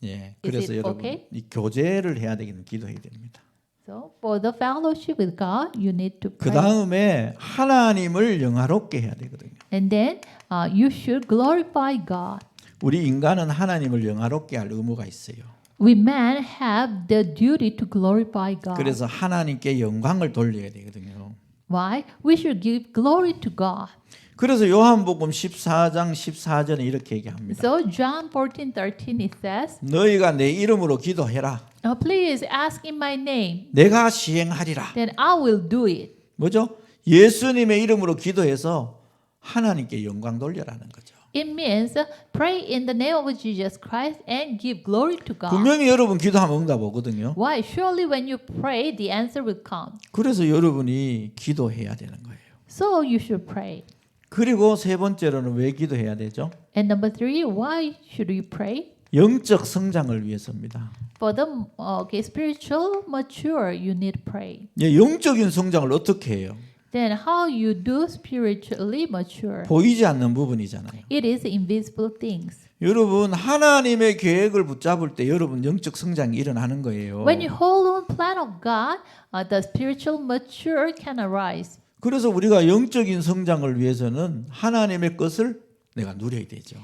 예. Is 그래서 it 여러분 okay? 이 교제를 해야 되겠는 기도해야 됩니다. So for the fellowship with God, you need to 그 pray. 다음에 하나님을 영화롭게 해야 되거든요. And then you should glorify God. 우리 인간은 하나님을 영화롭게 할 의무가 있어요. We men have the duty to glorify God. 그래서 하나님께 영광을 돌려야 되거든요. Why? We should give glory to God. 그래서 요한복음 14장 14절에 이렇게 얘기합니다. So John 14:13 it says, 너희가 내 이름으로 기도해라. please ask in my name, 내가 시행하리라. then I will do it. 뭐죠? 예수님의 이름으로 기도해서 하나님께 영광 돌려라는 거죠. It means pray in the name of Jesus Christ and give glory to God. 분명히 여러분 기도하면 응답 오거든요. Why? Surely when you pray, the answer will come. 그래서 여러분이 기도해야 되는 거예요. So you should pray. 그리고 세 번째로는 왜 기도해야 되죠? And number three, why should we pray? 영적 성장을 위해서입니다. For the spiritual mature, you need pray. 예, 영적인 성장을 어떻게 해요? Then how you do spiritually mature? 보이지 않는 부분이잖아요. It is invisible things. 여러분 하나님의 계획을 붙잡을 때 여러분 영적 성장이 일어나는 거예요. When you hold on plan of God, the spiritual mature can arise. 그래서 우리가 영적인 성장을 위해서는 하나님의 것을 내가 누려야 되죠.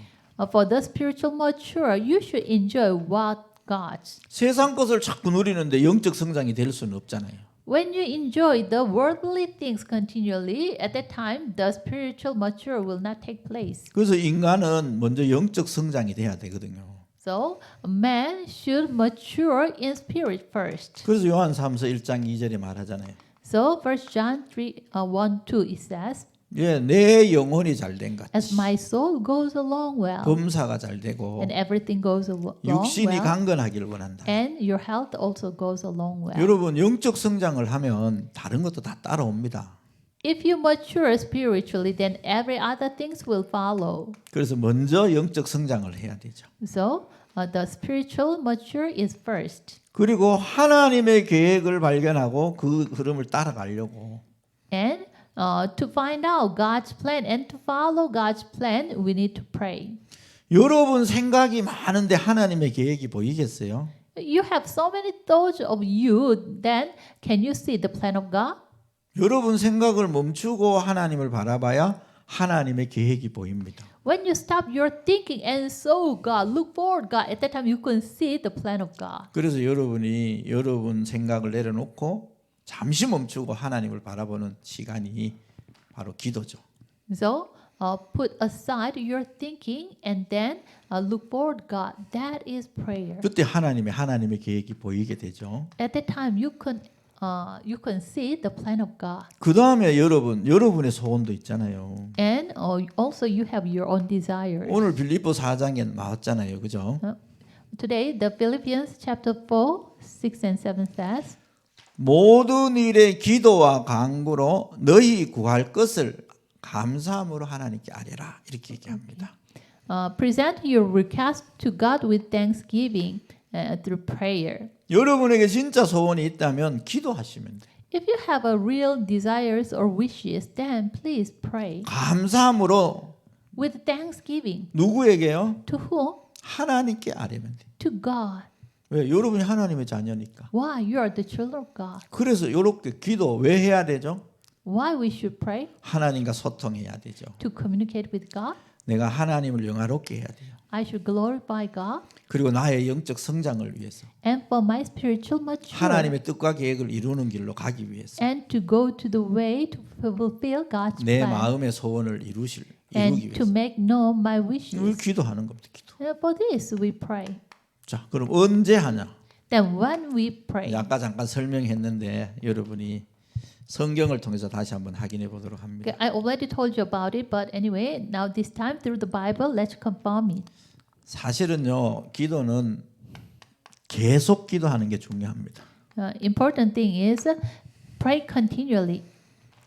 For the spiritual mature, you should enjoy what God's. 세상 것을 자꾸 누리는데 영적 성장이 될 수는 없잖아요. When you enjoy the worldly things continually, at that time the spiritual mature will not take place. 그래서 인간은 먼저 영적 성장이 돼야 되거든요. So man should mature in spirit first. 그래서 요한 3서 1장 2절에 말하잖아요. So 1 John 1:2 it says, 예, 내 영혼이 잘된 같이 as my soul goes along well, 범사가 잘 되고 and everything goes along 육신이 well, 강건하기를 원한다. and your health also goes along well. 여러분 영적 성장을 하면 다른 것도 다 따라옵니다. If you mature spiritually, then every other things will follow. 그래서 먼저 영적 성장을 해야 되죠. So the spiritual mature is first. 그리고 하나님의 계획을 발견하고 그 흐름을 따라가려고 And to find out God's plan and to follow God's plan, we need to pray. 여러분 생각이 많은데 하나님의 계획이 보이겠어요? You have so many thoughts of you, then can you see the plan of God? 여러분 생각을 멈추고 하나님을 바라봐야 하나님의 계획이 보입니다. When you stop your thinking and so God, look forward God, at that time you can see the plan of God. 그래서 여러분이 여러분 생각을 내려놓고 잠시 멈추고 하나님을 바라보는 시간이 바로 기도죠. So put aside your thinking and then look forward God. That is prayer. 그때 하나님의 계획이 보이게 되죠. At that time you can see the plan of God. 그 다음에 여러분의 소원도 있잖아요. And also you have your own desires. 오늘 빌립보 4장에 나왔잖아요, 그죠? Today the Philippians chapter 4, 6 and 7 says, 모든 일에 기도와 간구로 너희 구할 것을 감사함으로 하나님께 아뢰라 이렇게 얘기합니다. present your request to God with thanksgiving through prayer. 여러분에게 진짜 소원이 있다면 기도하시면 돼요. If you have a real desires or wishes, then please pray 감사함으로 with thanksgiving. 누구에게요? To whom? 하나님께 아뢰면 돼요. To God. 왜? 여러분이 하나님의 자녀니까. Why? You are the children of God. 그래서 이렇게 기도 왜 해야 되죠? Why we should pray? 하나님과 소통해야 되죠. To communicate with God. 내가 하나님을 영화롭게 해야 돼요. I should glorify God. 그리고 나의 영적 성장을 위해서 And for my spiritual maturity. 하나님의 뜻과 계획을 이루는 길로 가기 위해서 And to go to the way to fulfill God's 내 plan. 마음의 소원을 이루기 And to 위해서 make known my 우리 wishes. 기도하는 겁니다. 기도. And for this we pray. 자, 그럼 언제 하냐? Then when we pray. 아까 잠깐 설명했는데 여러분이 성경을 통해서 다시 한번 확인해 보도록 합니다. Okay, I already told you about it, but anyway, now this time through the Bible, let's confirm it. 사실은요, 기도는 계속 기도하는 게 중요합니다. Important thing is pray continually.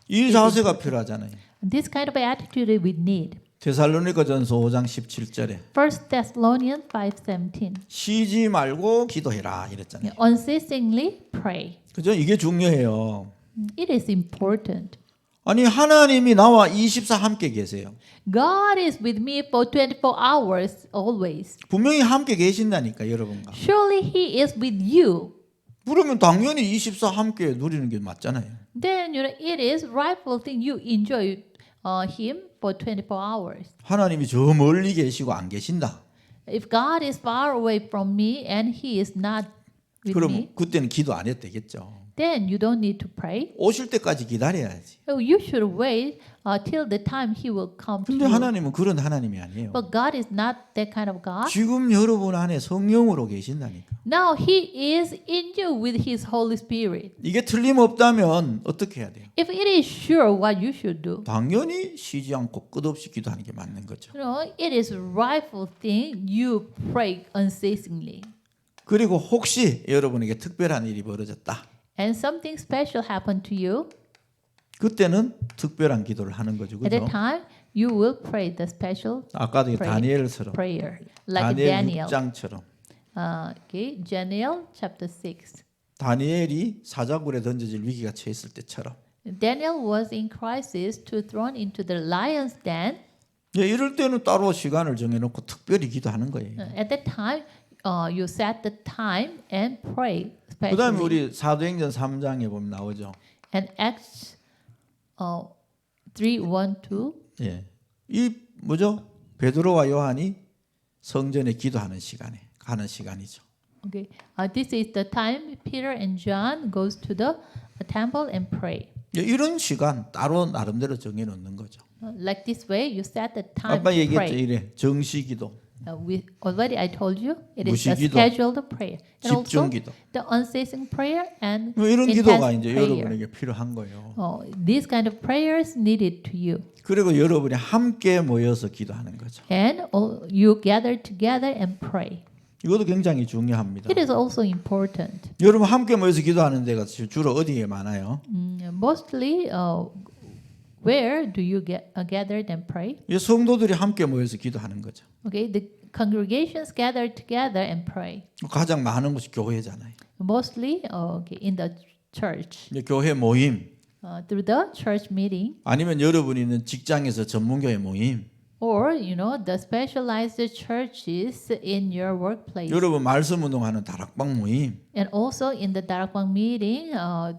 이 자세가 필요하잖아요. This kind of attitude we need. 데살로니가전서 5장 17절에 1 Thessalonians 5:17. 쉬지 말고 기도해라 이랬잖아요. Unceasingly pray. 그죠? 이게 중요해요. It is important. 아니 하나님이 나와 24 함께 계세요. God is with me for 24 hours always. 분명히 함께 계신다니까 여러분과. Surely He is with you. 그러면 당연히 24 함께 누리는 게 맞잖아요. Then you know it is rightful thing you enjoy Him for 24 hours. 하나님이 저 멀리 계시고 안 계신다. If God is far away from me and He is not with 그럼 me, 그때는 기도 안 해도 되겠죠. then you don't need to pray. 오실 때까지 기다려야지. So you should wait till the time He will come to 근데 you. 하나님은 그런 하나님이 아니에요. But God is not that kind of God. 지금 여러분 안에 성령으로 계신다니까. Now He is in you with His Holy Spirit. 이게 틀림없다면 어떻게 해야 돼요? If it is sure what you should do, 당연히 쉬지 않고 끝없이 기도하는 게 맞는 거죠. you know, it is rightful thing you pray unceasingly. 그리고 혹시 여러분에게 특별한 일이 벌어졌다. And something special happened to you, 그때는 특별한 기도를 하는 거죠. at that 그죠? time you will pray the special 아까도 pray. 다니엘처럼 prayer, like 다니엘 Daniel. 6장처럼 Okay, Daniel chapter 6. 다니엘이 사자굴에 던져질 위기가 처했을 때처럼 Daniel was in crisis to thrown into the lion's den. 예, 이럴 때는 따로 시간을 정해놓고 특별히 기도하는 거예요. At that time, you set the time and pray. 그 다음에 Especially. 우리 사도행전 3장에 보면 나오죠. And Acts 3:1-2. 예, 이 뭐죠? 베드로와 요한이 성전에 기도하는 시간에 가는 시간이죠. Okay, this is the time Peter and John goes to the temple and pray. 예, 이런 시간 따로 나름대로 정해놓는 거죠. Like this way, you set the time 아까 to 얘기했죠. pray. 이래 정시기도, Already I told you, it is the 무시기도, scheduled prayer. And also 집중기도. the unceasing prayer and 뭐 이런 기도가 intense 이제 prayer. 여러분에게 필요한 거예요. These kind of prayers needed to you. 그리고 여러분이 함께 모여서 기도하는 거죠. And you gather together and pray. 이것도 굉장히 중요합니다. It is also important. 여러분 함께 모여서 기도하는 데가 주로 어디에 많아요? Mostly, where do you gather and pray? 이 성도들이 함께 모여서 기도하는 거죠. Okay, the congregations gather together and pray. 가장 많은 곳이 교회잖아요. Mostly, in the church, 이제 교회 모임 through the church meeting, 아니면 여러분이 있는 직장에서 전문교회 모임, or the specialized churches in your workplace, 여러분 말씀 운동하는 다락방 모임. and also in the Darakbang meeting,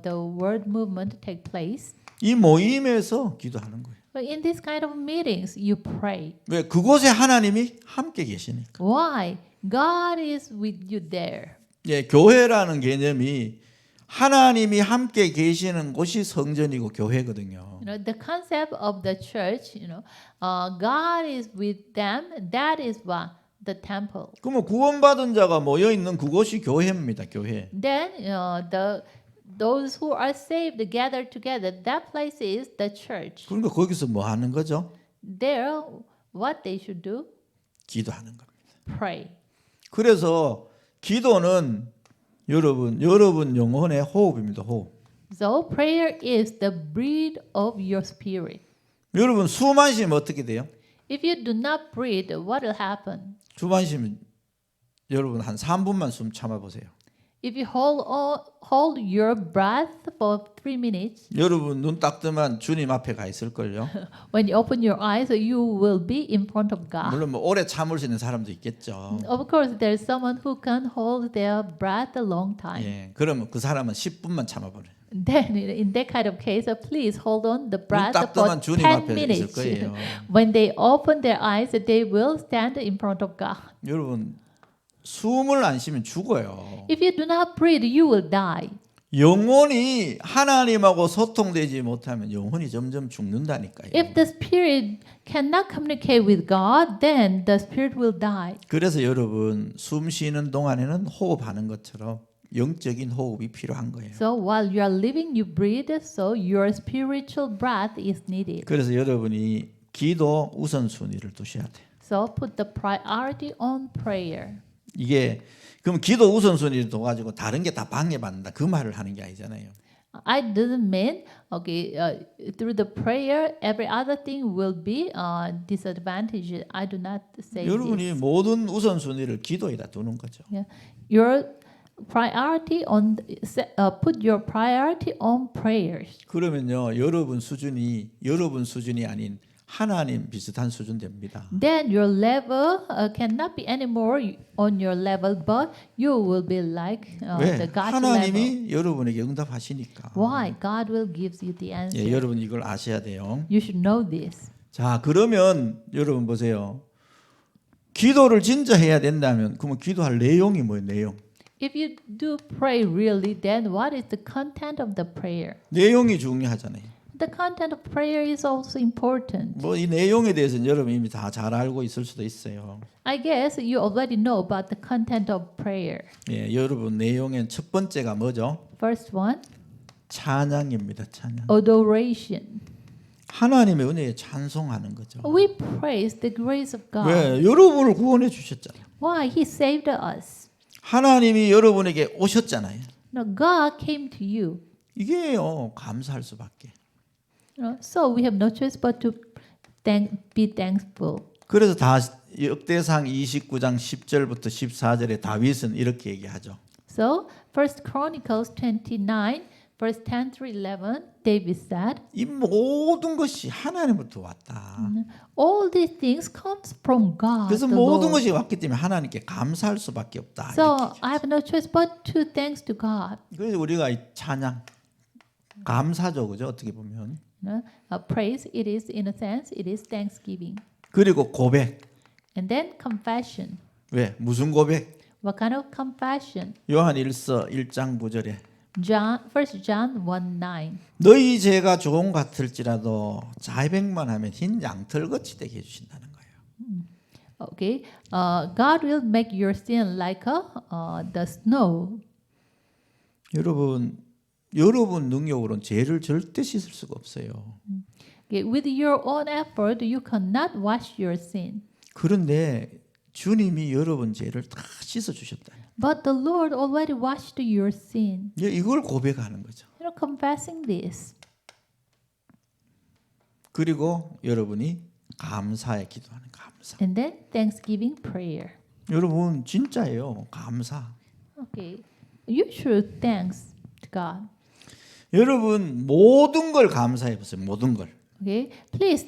the word movement take place. 이 모임에서 기도하는 거예요. But in this kind of meetings, you pray. 왜? 그곳에 하나님이 함께 계시니까. Why? God is with you there. 예, 교회라는 개념이 하나님이 함께 계시는 곳이 성전이고 교회거든요. The concept of the church, God is with them. That is what the temple. 그러면 구원받은 자가 모여 있는 그곳이 교회입니다. 교회. Then those who are saved gather together. That place is the church. 그러니까 거기서 뭐 하는 거죠? There, what they should do? 기도하는 겁니다. Pray. 그래서 기도는 여러분 영혼의 호흡입니다. 호흡. So prayer is the breath of your spirit. 여러분 숨 안 쉬면 어떻게 돼요? If you do not breathe, what will happen? 숨 안 쉬면 여러분 한 3분만 숨 참아 보세요. If you hold your breath for 3 minutes, 여러분 눈 딱 뜨면 주님 앞에 가 있을걸요. when you open your eyes, you will be in front of God. 물론 뭐 오래 참을 수 있는 사람도 있겠죠. Of course, there's someone who can hold their breath a long time. 예, 그러면 그 사람은 10분만 참아버려요. Then, in that kind of case, please hold on the breath 딱 for 뜨면 주님 10 앞에 있을 minutes. 거예요. When they open their eyes, they will stand in front of God. 여러분 숨을 안 쉬면 죽어요. If you do not breathe, you will die. 영혼이 하나님하고 소통되지 못하면 영혼이 점점 죽는다니까요. If the spirit cannot communicate with God, then the spirit will die. 그래서 여러분 숨 쉬는 동안에는 호흡하는 것처럼 영적인 호흡이 필요한 거예요. So while you are living, you breathe. So your spiritual breath is needed. 그래서 여러분이 기도 우선순위를 두셔야 돼요. So put the priority on prayer. 이게 그럼 기도 우선순위를 둬가지고 다른 게 다 방해받는다 그 말을 하는 게 아니잖아요. I didn't mean through the prayer every other thing will be disadvantage. I do not say 여러분이 this. 모든 우선순위를 기도에다 두는 거죠. Yeah. Your priority on put your priority on prayers. 그러면요 여러분 수준이 아닌 하나님 비슷한 수준 됩니다. Then your level cannot be anymore on your level, but you will be like 왜? the God's level. 하나님이 여러분에게 응답하시니까. Why? God will give you the answer. 예, 여러분 이걸 아셔야 돼요. You should know this. 자, 그러면 여러분 보세요. 기도를 진짜 해야 된다면 그러면 기도할 내용이 뭐예요? 내용. If you do pray really, then what is the content of the prayer? 내용이 중요하잖아요. The content of prayer is also important. 뭐 이 내용에 대해서는 여러분 이미 다 잘 알고 있을 수도 있어요. I guess you already know about the content of prayer. 예, 여러분 내용엔 첫 번째가 뭐죠? First one, 찬양입니다. 찬양. adoration. 하나님의 은혜에 찬송하는 거죠. We praise the grace of God. 왜? 여러분을 구원해 주셨잖아요. Why? He saved us. 하나님이 여러분에게 오셨잖아요. No, God came to you. 이게요 감사할 수밖에. So we have no choice but to be thankful. 그래서 다 역대상 29장 10절부터 14절에 다윗은 이렇게 얘기하죠. So First Chronicles 29, verse 10 through 11, David said, 이 모든 것이 하나님부터 왔다. all these things comes from God. 그래서 the 모든 Lord. 것이 왔기 때문에 하나님께 감사할 수밖에 없다. So I have no choice but to thanks to God. 그래서 우리가 이 찬양 감사죠, 그죠? 어떻게 보면. Praise, it is in a sense, it is thanksgiving. 그리고 고백. And then confession. 왜? 무슨 고백? What kind of confession? 요한 1서 1장 9절에 First John 1:9. 너희 죄가 조금 같을지라도 자백만 하면 흰 양털같이 되게 해주신다는 거예요. Okay, God will make your sin like the snow. 여러분 능력으로는 죄를 절대 씻을 수가 없어요. Okay, with your own effort, you cannot wash your sin. 그런데 주님이 여러분 죄를 다 씻어 주셨다. But the Lord already washed your sin. 이걸 고백하는 거죠. Confessing this. 그리고 여러분이 감사에 기도하는 감사. And then thanksgiving prayer. 여러분 진짜예요. 감사. Okay, you should thanks to God. 여러분 모든 걸 감사해 보세요. 모든 걸. Okay, please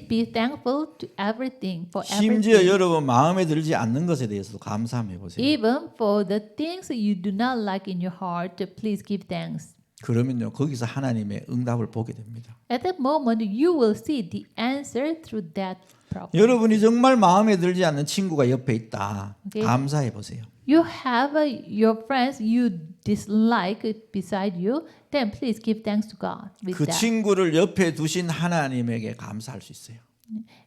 be thankful to everything for 심지어 everything. 여러분 마음에 들지 않는 것에 대해서도 감사해 보세요. Even for the things you do not like in your heart, please give thanks. 그러면요 거기서 하나님의 응답을 보게 됩니다. At that moment, you will see the answer through that problem. 여러분이 정말 마음에 들지 않는 친구가 옆에 있다. Okay. 감사해 보세요. You have your friends you dislike beside you, then please give thanks to God with 그 that. 친구를 옆에 두신 하나님에게 감사할 수 있어요.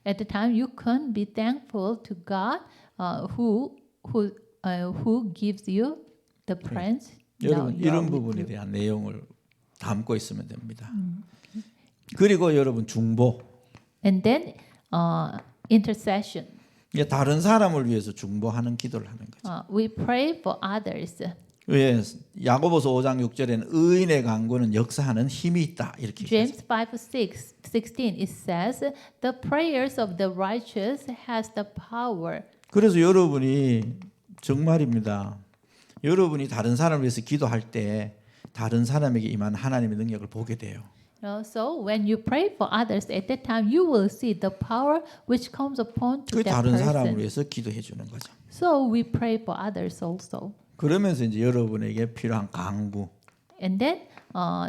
At the time, you can be thankful to God, who gives you the friends. 여러분 now you are 이런 with 부분에 you. 대한 내용을 담고 있으면 됩니다. 그리고 여러분 중보. And then intercession. 이게 다른 사람을 위해서 중보하는 기도를 하는 거죠. We pray for others. 왜 야고보서 5장 6절에는 의인의 간구는 역사하는 힘이 있다 이렇게 James 5:16 it says the prayers of the righteous has the power. 그래서 여러분이 정말입니다. 여러분이 다른 사람을 위해서 기도할 때 다른 사람에게 임한 하나님의 능력을 보게 돼요. So when you pray for others, at that time you will see the power which comes upon to 그 that 다른 사람을 person. 위해서 기도해 주는 거죠. So we pray for others also. 그러면서 이제 여러분에게 필요한 강구. And then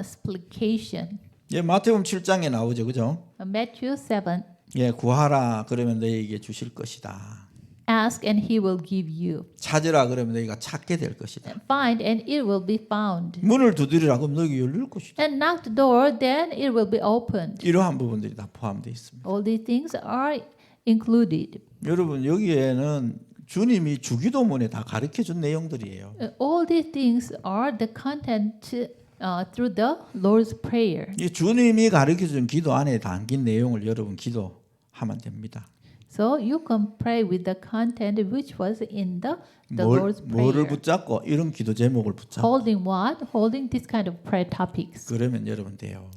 supplication. 예, 마태복음 7장에 나오죠, 그죠? Matthew 7. 예, 구하라 그러면 너희에게 주실 것이다. Ask and he will give you. 찾으라 그러면 너희가 찾게 될 것이다. Find and it will be found. 문을 두드리라 그러면 너희에게 열릴 것이다. And knock the door, then it will be opened. 이러한 부분들이 다 포함되어 있습니다. All these things are included. 여러분 여기에는 주님이 주기도문에 다 가르쳐 준 내용들이에요. All these things are the content through the Lord's Prayer. 이 주님이 가르쳐 준 기도 안에 담긴 내용을 여러분 기도하면 됩니다. So you can pray with the content which was in the Lord's 뭐를 Prayer. 붙잡고 이런 기도 제목을 붙잡고 Holding what? Holding this kind of prayer topics. 그러면 여러분 돼요.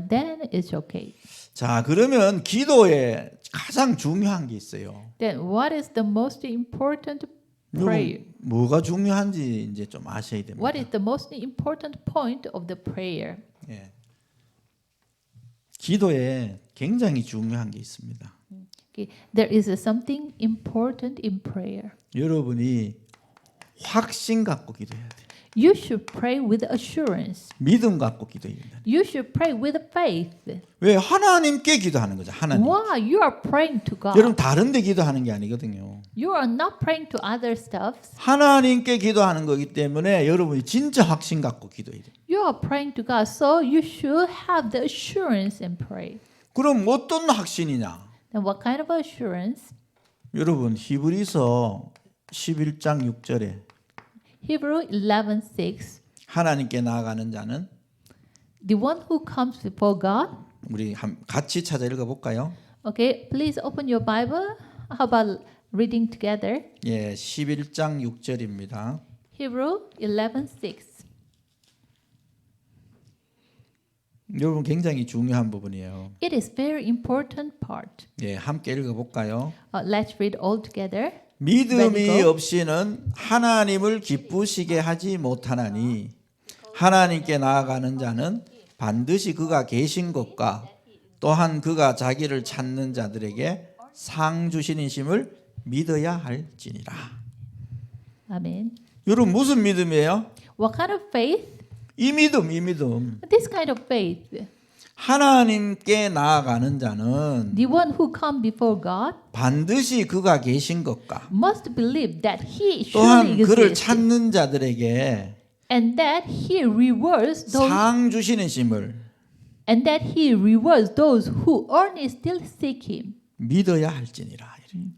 Then it's okay. 자, 그러면 기도에 가장 중요한 게 있어요. Then what is the most important prayer? 여러분 뭐가 중요한지 이제 좀 아셔야 됩니다. What is the most important point of the prayer? 예. 기도에 굉장히 중요한 게 있습니다. Okay. There is something important in prayer. 여러분이 확신 갖고 기도해야 돼요. You should pray with assurance. 믿음 갖고 기도해야 된다. You should pray with faith. 왜 하나님께 기도하는 거죠? 하나님. Why? You are praying to God. 여러분 다른 데 기도하는 게 아니거든요. You are not praying to other stuffs. 하나님께 기도하는 거기 때문에 여러분이 진짜 확신 갖고 기도해야 돼요. You are praying to God, so you should have the assurance and pray. 그럼 어떤 확신이냐? And what kind of assurance? 여러분 히브리서 11장 6절에 Hebrew 11:6. 하나님께 나아가는 자는 The one who comes before God. 우리 같이 찾아 읽어 볼까요? Okay, please open your Bible. How about reading together? 예, 11장 6절입니다. Hebrew 11:6. 여러분 굉장히 중요한 부분이에요. It is very important part. 예, 함께 읽어 볼까요? Let's read all together. 믿음이 없이는 하나님을 기쁘시게 하지 못하나니 하나님께 나아가는 자는 반드시 그가 계신 것과 또한 그가 자기를 찾는 자들에게 상 주시니심을 믿어야 할지니라. Amen. 여러분 무슨 믿음이에요? What kind of faith? 이 믿음. This kind of faith. 하나님께 나아가는 자는 The one who come before God 반드시 그가 계신 것과 must believe that He surely 또한 그를 exists 찾는 자들에게 and that He rewards those 상 주시는 심을 and that He rewards those who earnestly seek Him. 믿어야 할지니라.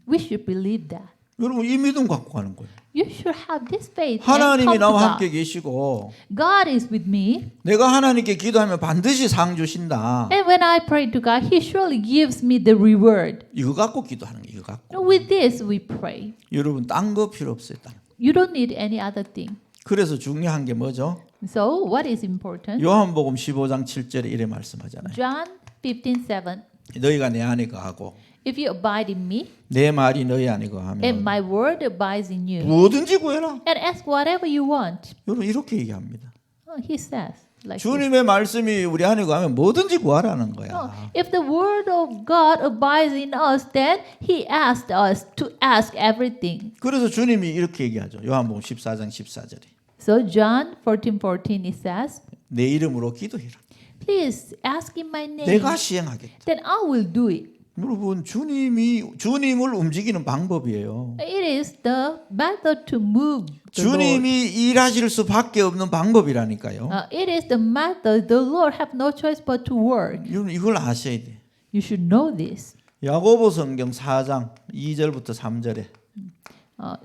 We should believe that. 여러분 이 믿음 갖고 가는 거예요. You should have this faith and 하나님이 come to 나와 God. 함께 계시고 God is with me, 내가 하나님께 기도하면 반드시 상 주신다. and when I pray to God, He surely gives me the reward. 이거 갖고 기도하는 거예요. 이거 갖고. With this, we pray. 여러분 딴 거 필요 없어요. 딴 거. You don't need any other thing. 그래서 중요한 게 뭐죠? So, what is important? 요한복음 15장 7절에 이래 말씀하잖아요. John 15:7. 너희가 내 안에 거하고 If you abide in me, 내 말이 너희 안에 거하면 and my word abides in you, 뭐든지 구해라. and ask whatever you want. 여러분 이렇게 얘기합니다. He says like this. 주님의 말씀이 우리 안에 거하면 뭐든지 구하라는 거야. If the word of God abides in us, then He asked us to ask everything. 그래서 주님이 이렇게 얘기하죠. 요한복음 14장 14절에 So John 14:14 it says, 내 이름으로 기도해라. please ask in my name, 내가 시행하겠다. then I will do it. 여러분 주님을 움직이는 방법이에요. It is the method to move the Lord. 주님이 일하실 수밖에 없는 방법이라니까요. It is the method the Lord have no choice but to work. 여러분 이걸 아셔야 돼. You should know this. 야고보 성경 4장 2절부터 3절에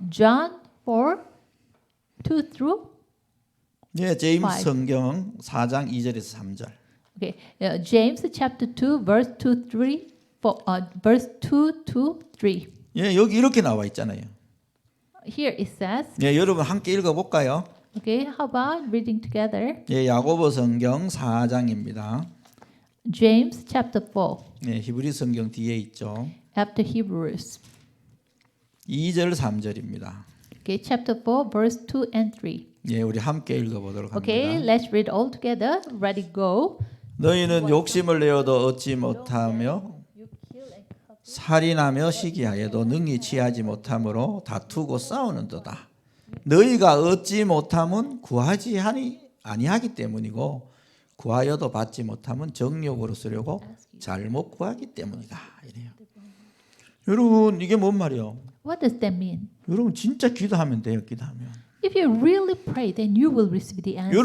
John 4:2 through 예, 제임스 5. 성경 4장 2절에서 3절. okay, James chapter 2 verse 2 3 verse 2 to 3. 예, 여기 이렇게 나와 있잖아요. Here it says, 예, 여러분 함께 읽어 볼까요? okay, how about reading together? 예, 야고보 성경 4장입니다. James chapter 4 예, 히브리 성경 뒤에 있죠. after Hebrews. 2절 3절입니다. Okay, chapter 4, verse 2 and 3. 예, 우리 함께 읽어보도록 Okay, 합니다. let's read all together. Ready, go. 너희는 욕심을 내어도 얻지 못하며 You kill and covet. 살인하며 시기하여도 능히 취하지 못하므로 다투고 싸우는도다. 너희가 얻지 못함은 구하지 아니하기 때문이고 구하여도 받지 못함은 정욕으로 쓰려고 잘못 구하기 때문이다. 이래요. 여러분 이게 뭔 말이요? What does that mean? 여러분 진짜 기도하면 돼요. 기도하면. If you really pray, then you will receive the answer.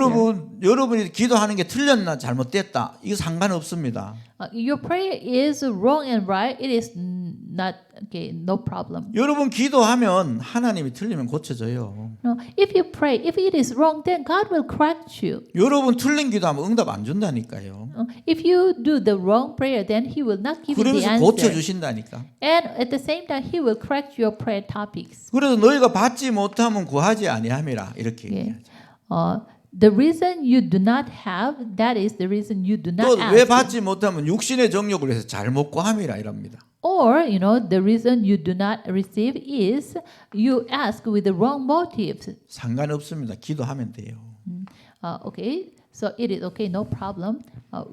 여러분이 기도하는 게 틀렸나 잘못됐다. 이거 상관없습니다. Your prayer is wrong and right. It is not okay. No problem. 여러분 기도하면 하나님이 틀리면 고쳐져요. No, if you pray, if it is wrong, then God will correct you. 여러분 틀린 기도하면 응답 안 준다니까요. If you do the wrong prayer, then He will not give you the 그러면서 answer. 고쳐주신다니까. And at the same time, He will correct your prayer topics. 그래서 너희가 받지 못하면 구하지 아니함이라 이렇게 Yeah. 얘기하죠. The reason you do not have, that is the reason you do not 또 왜 ask. 받지 못하면 육신의 정욕을 해서 잘못 구함이라 이랍니다. Or, the reason you do not receive is you ask with the wrong motives. 상관없습니다. 기도하면 돼요. Okay, so it is okay, no problem.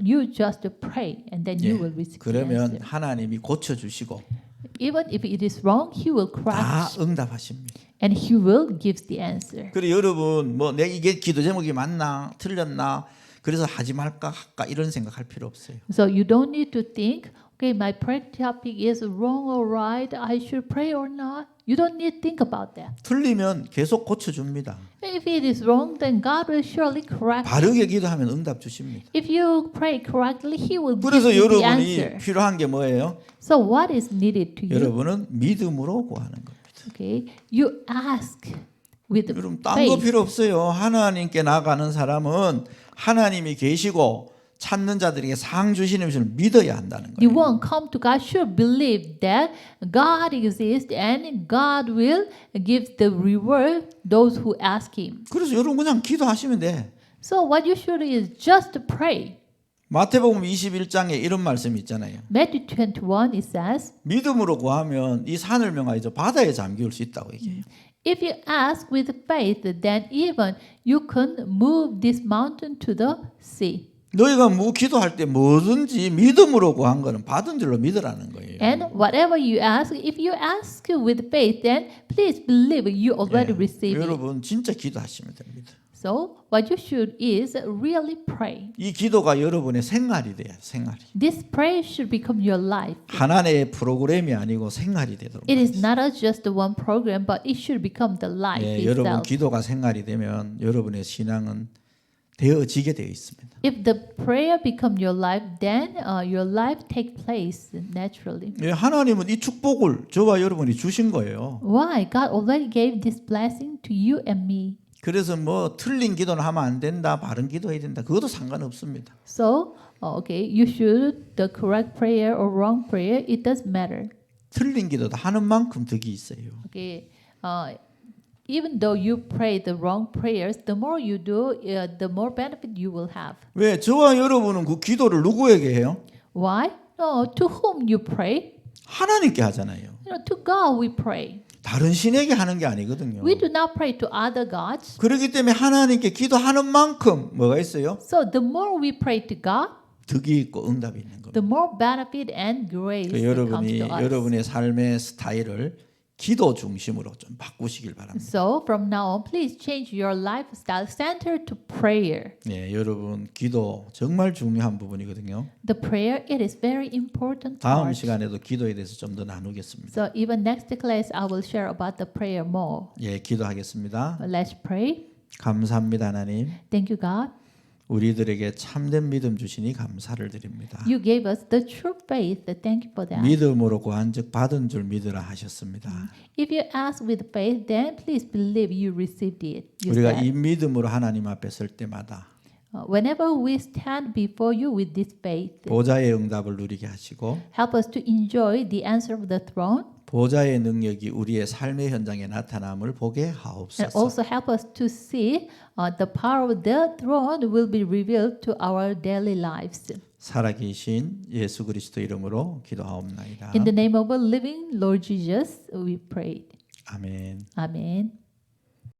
You just pray and then you 예. will receive the 그러면 answer. 하나님이 고쳐주시고 Even if it is wrong, He will 다 correct 응답하십니다. and He will give the answer. 그리고 여러분 내 이게 기도 제목이 맞나 틀렸나 그래서 하지 말까 할까 이런 생각할 필요 없어요. So you don't need to think, okay, my prayer topic is wrong or right, I should pray or not. You don't need to think about that. 틀리면 계속 고쳐줍니다. If it is wrong, then God will surely correct. 바르게 기도하면 응답 주십니다. If you pray correctly, He will give 그래서 you the 여러분이 answer. 필요한 게 뭐예요? So what is needed to you? 여러분은 믿음으로 구하는 겁니다. Okay, you ask with 여러분 딴 거 faith. 필요 없어요. 하나님께 나가는 사람은 하나님이 계시고 찾는 자들에게 상 주시는 것을 믿어야 한다는 You 거예요. won't come to God. Should believe that God exists and God will give the reward those who ask Him. 그래서 여러분 그냥 기도하시면 돼. So what you should do is just pray. 마태복음 21장에 이런 말씀이 있잖아요. Matthew 21 it says, 믿음으로 구하면 이 산을 명하여 저 바다에 잠기울 수 있다고 얘기해요. if you ask with faith, then even you can move this mountain to the sea. 너희가 기도할 때 뭐든지 믿음으로 구한 거는 받은 줄로 믿으라는 거예요. And whatever you ask, if you ask with faith, then please believe you already receive it. 여러분 진짜 기도하시면 됩니다. So what you should is really pray. 이 기도가 여러분의 생활이 돼요. 생활이. This prayer should become your life. 하나의 프로그램이 아니고 생활이 되도록. It is not just one program, but it should become the life 예, 여러분 itself. 기도가 생활이 되면 여러분의 신앙은 되어지게 되어 있습니다. If the prayer become your life, then your life take place naturally. 예, 하나님은 이 축복을 저와 여러분이 주신 거예요. Why? God already gave this blessing to you and me. 그래서 틀린 기도는 하면 안 된다, 바른 기도해야 된다. 그것도 상관없습니다. So, okay, you should the correct prayer or wrong prayer. It doesn't matter. 틀린 기도도 하는 만큼 덕이 있어요. Okay, even though you pray the wrong prayers, the more you do, the more benefit you will have. 왜 저와 여러분은 그 기도를 누구에게 해요? Why? No, to whom you pray? 하나님께 하잖아요. To God we pray. 다른 신에게 하는 게 아니거든요. We do not pray to other gods. 그렇기 때문에 하나님께 기도하는 만큼 뭐가 있어요? So the more we pray to God, 덕이 있고 응답이 있는 겁니다. the more benefit and grace that comes 여러분이 to us. 여러분의 삶의 스타일을 기도 중심으로 좀 바꾸시길 바랍니다. So from now on, please change your lifestyle centered to prayer. 네, 여러분 기도 정말 중요한 부분이거든요. The prayer, it is very important 다음 part. 시간에도 기도에 대해서 좀 더 나누겠습니다. So even next class, I will share about the prayer more. 예, 기도하겠습니다. Let's pray. 감사합니다, 하나님. Thank you, God. 우리들에게 참된 믿음 주시니 감사를 드립니다. You gave us the true faith. Thank you for that. 믿음으로 구한즉 받은 줄 믿으라 하셨습니다. If you ask with faith, then please believe you received it. You 우리가 said. 이 믿음으로 하나님 앞에 설 때마다 Whenever we stand before you with this faith, 보좌의 응답을 누리게 하시고 help us to enjoy the answer of the throne, 보좌의 능력이 우리의 삶의 현장에 나타남을 보게 and 하옵소서. also help us to see the power of the throne will be revealed to our daily lives. 살아계신 예수 그리스도 이름으로 기도하옵나이다. In the name of a living Lord Jesus, we pray. 아멘. Amen.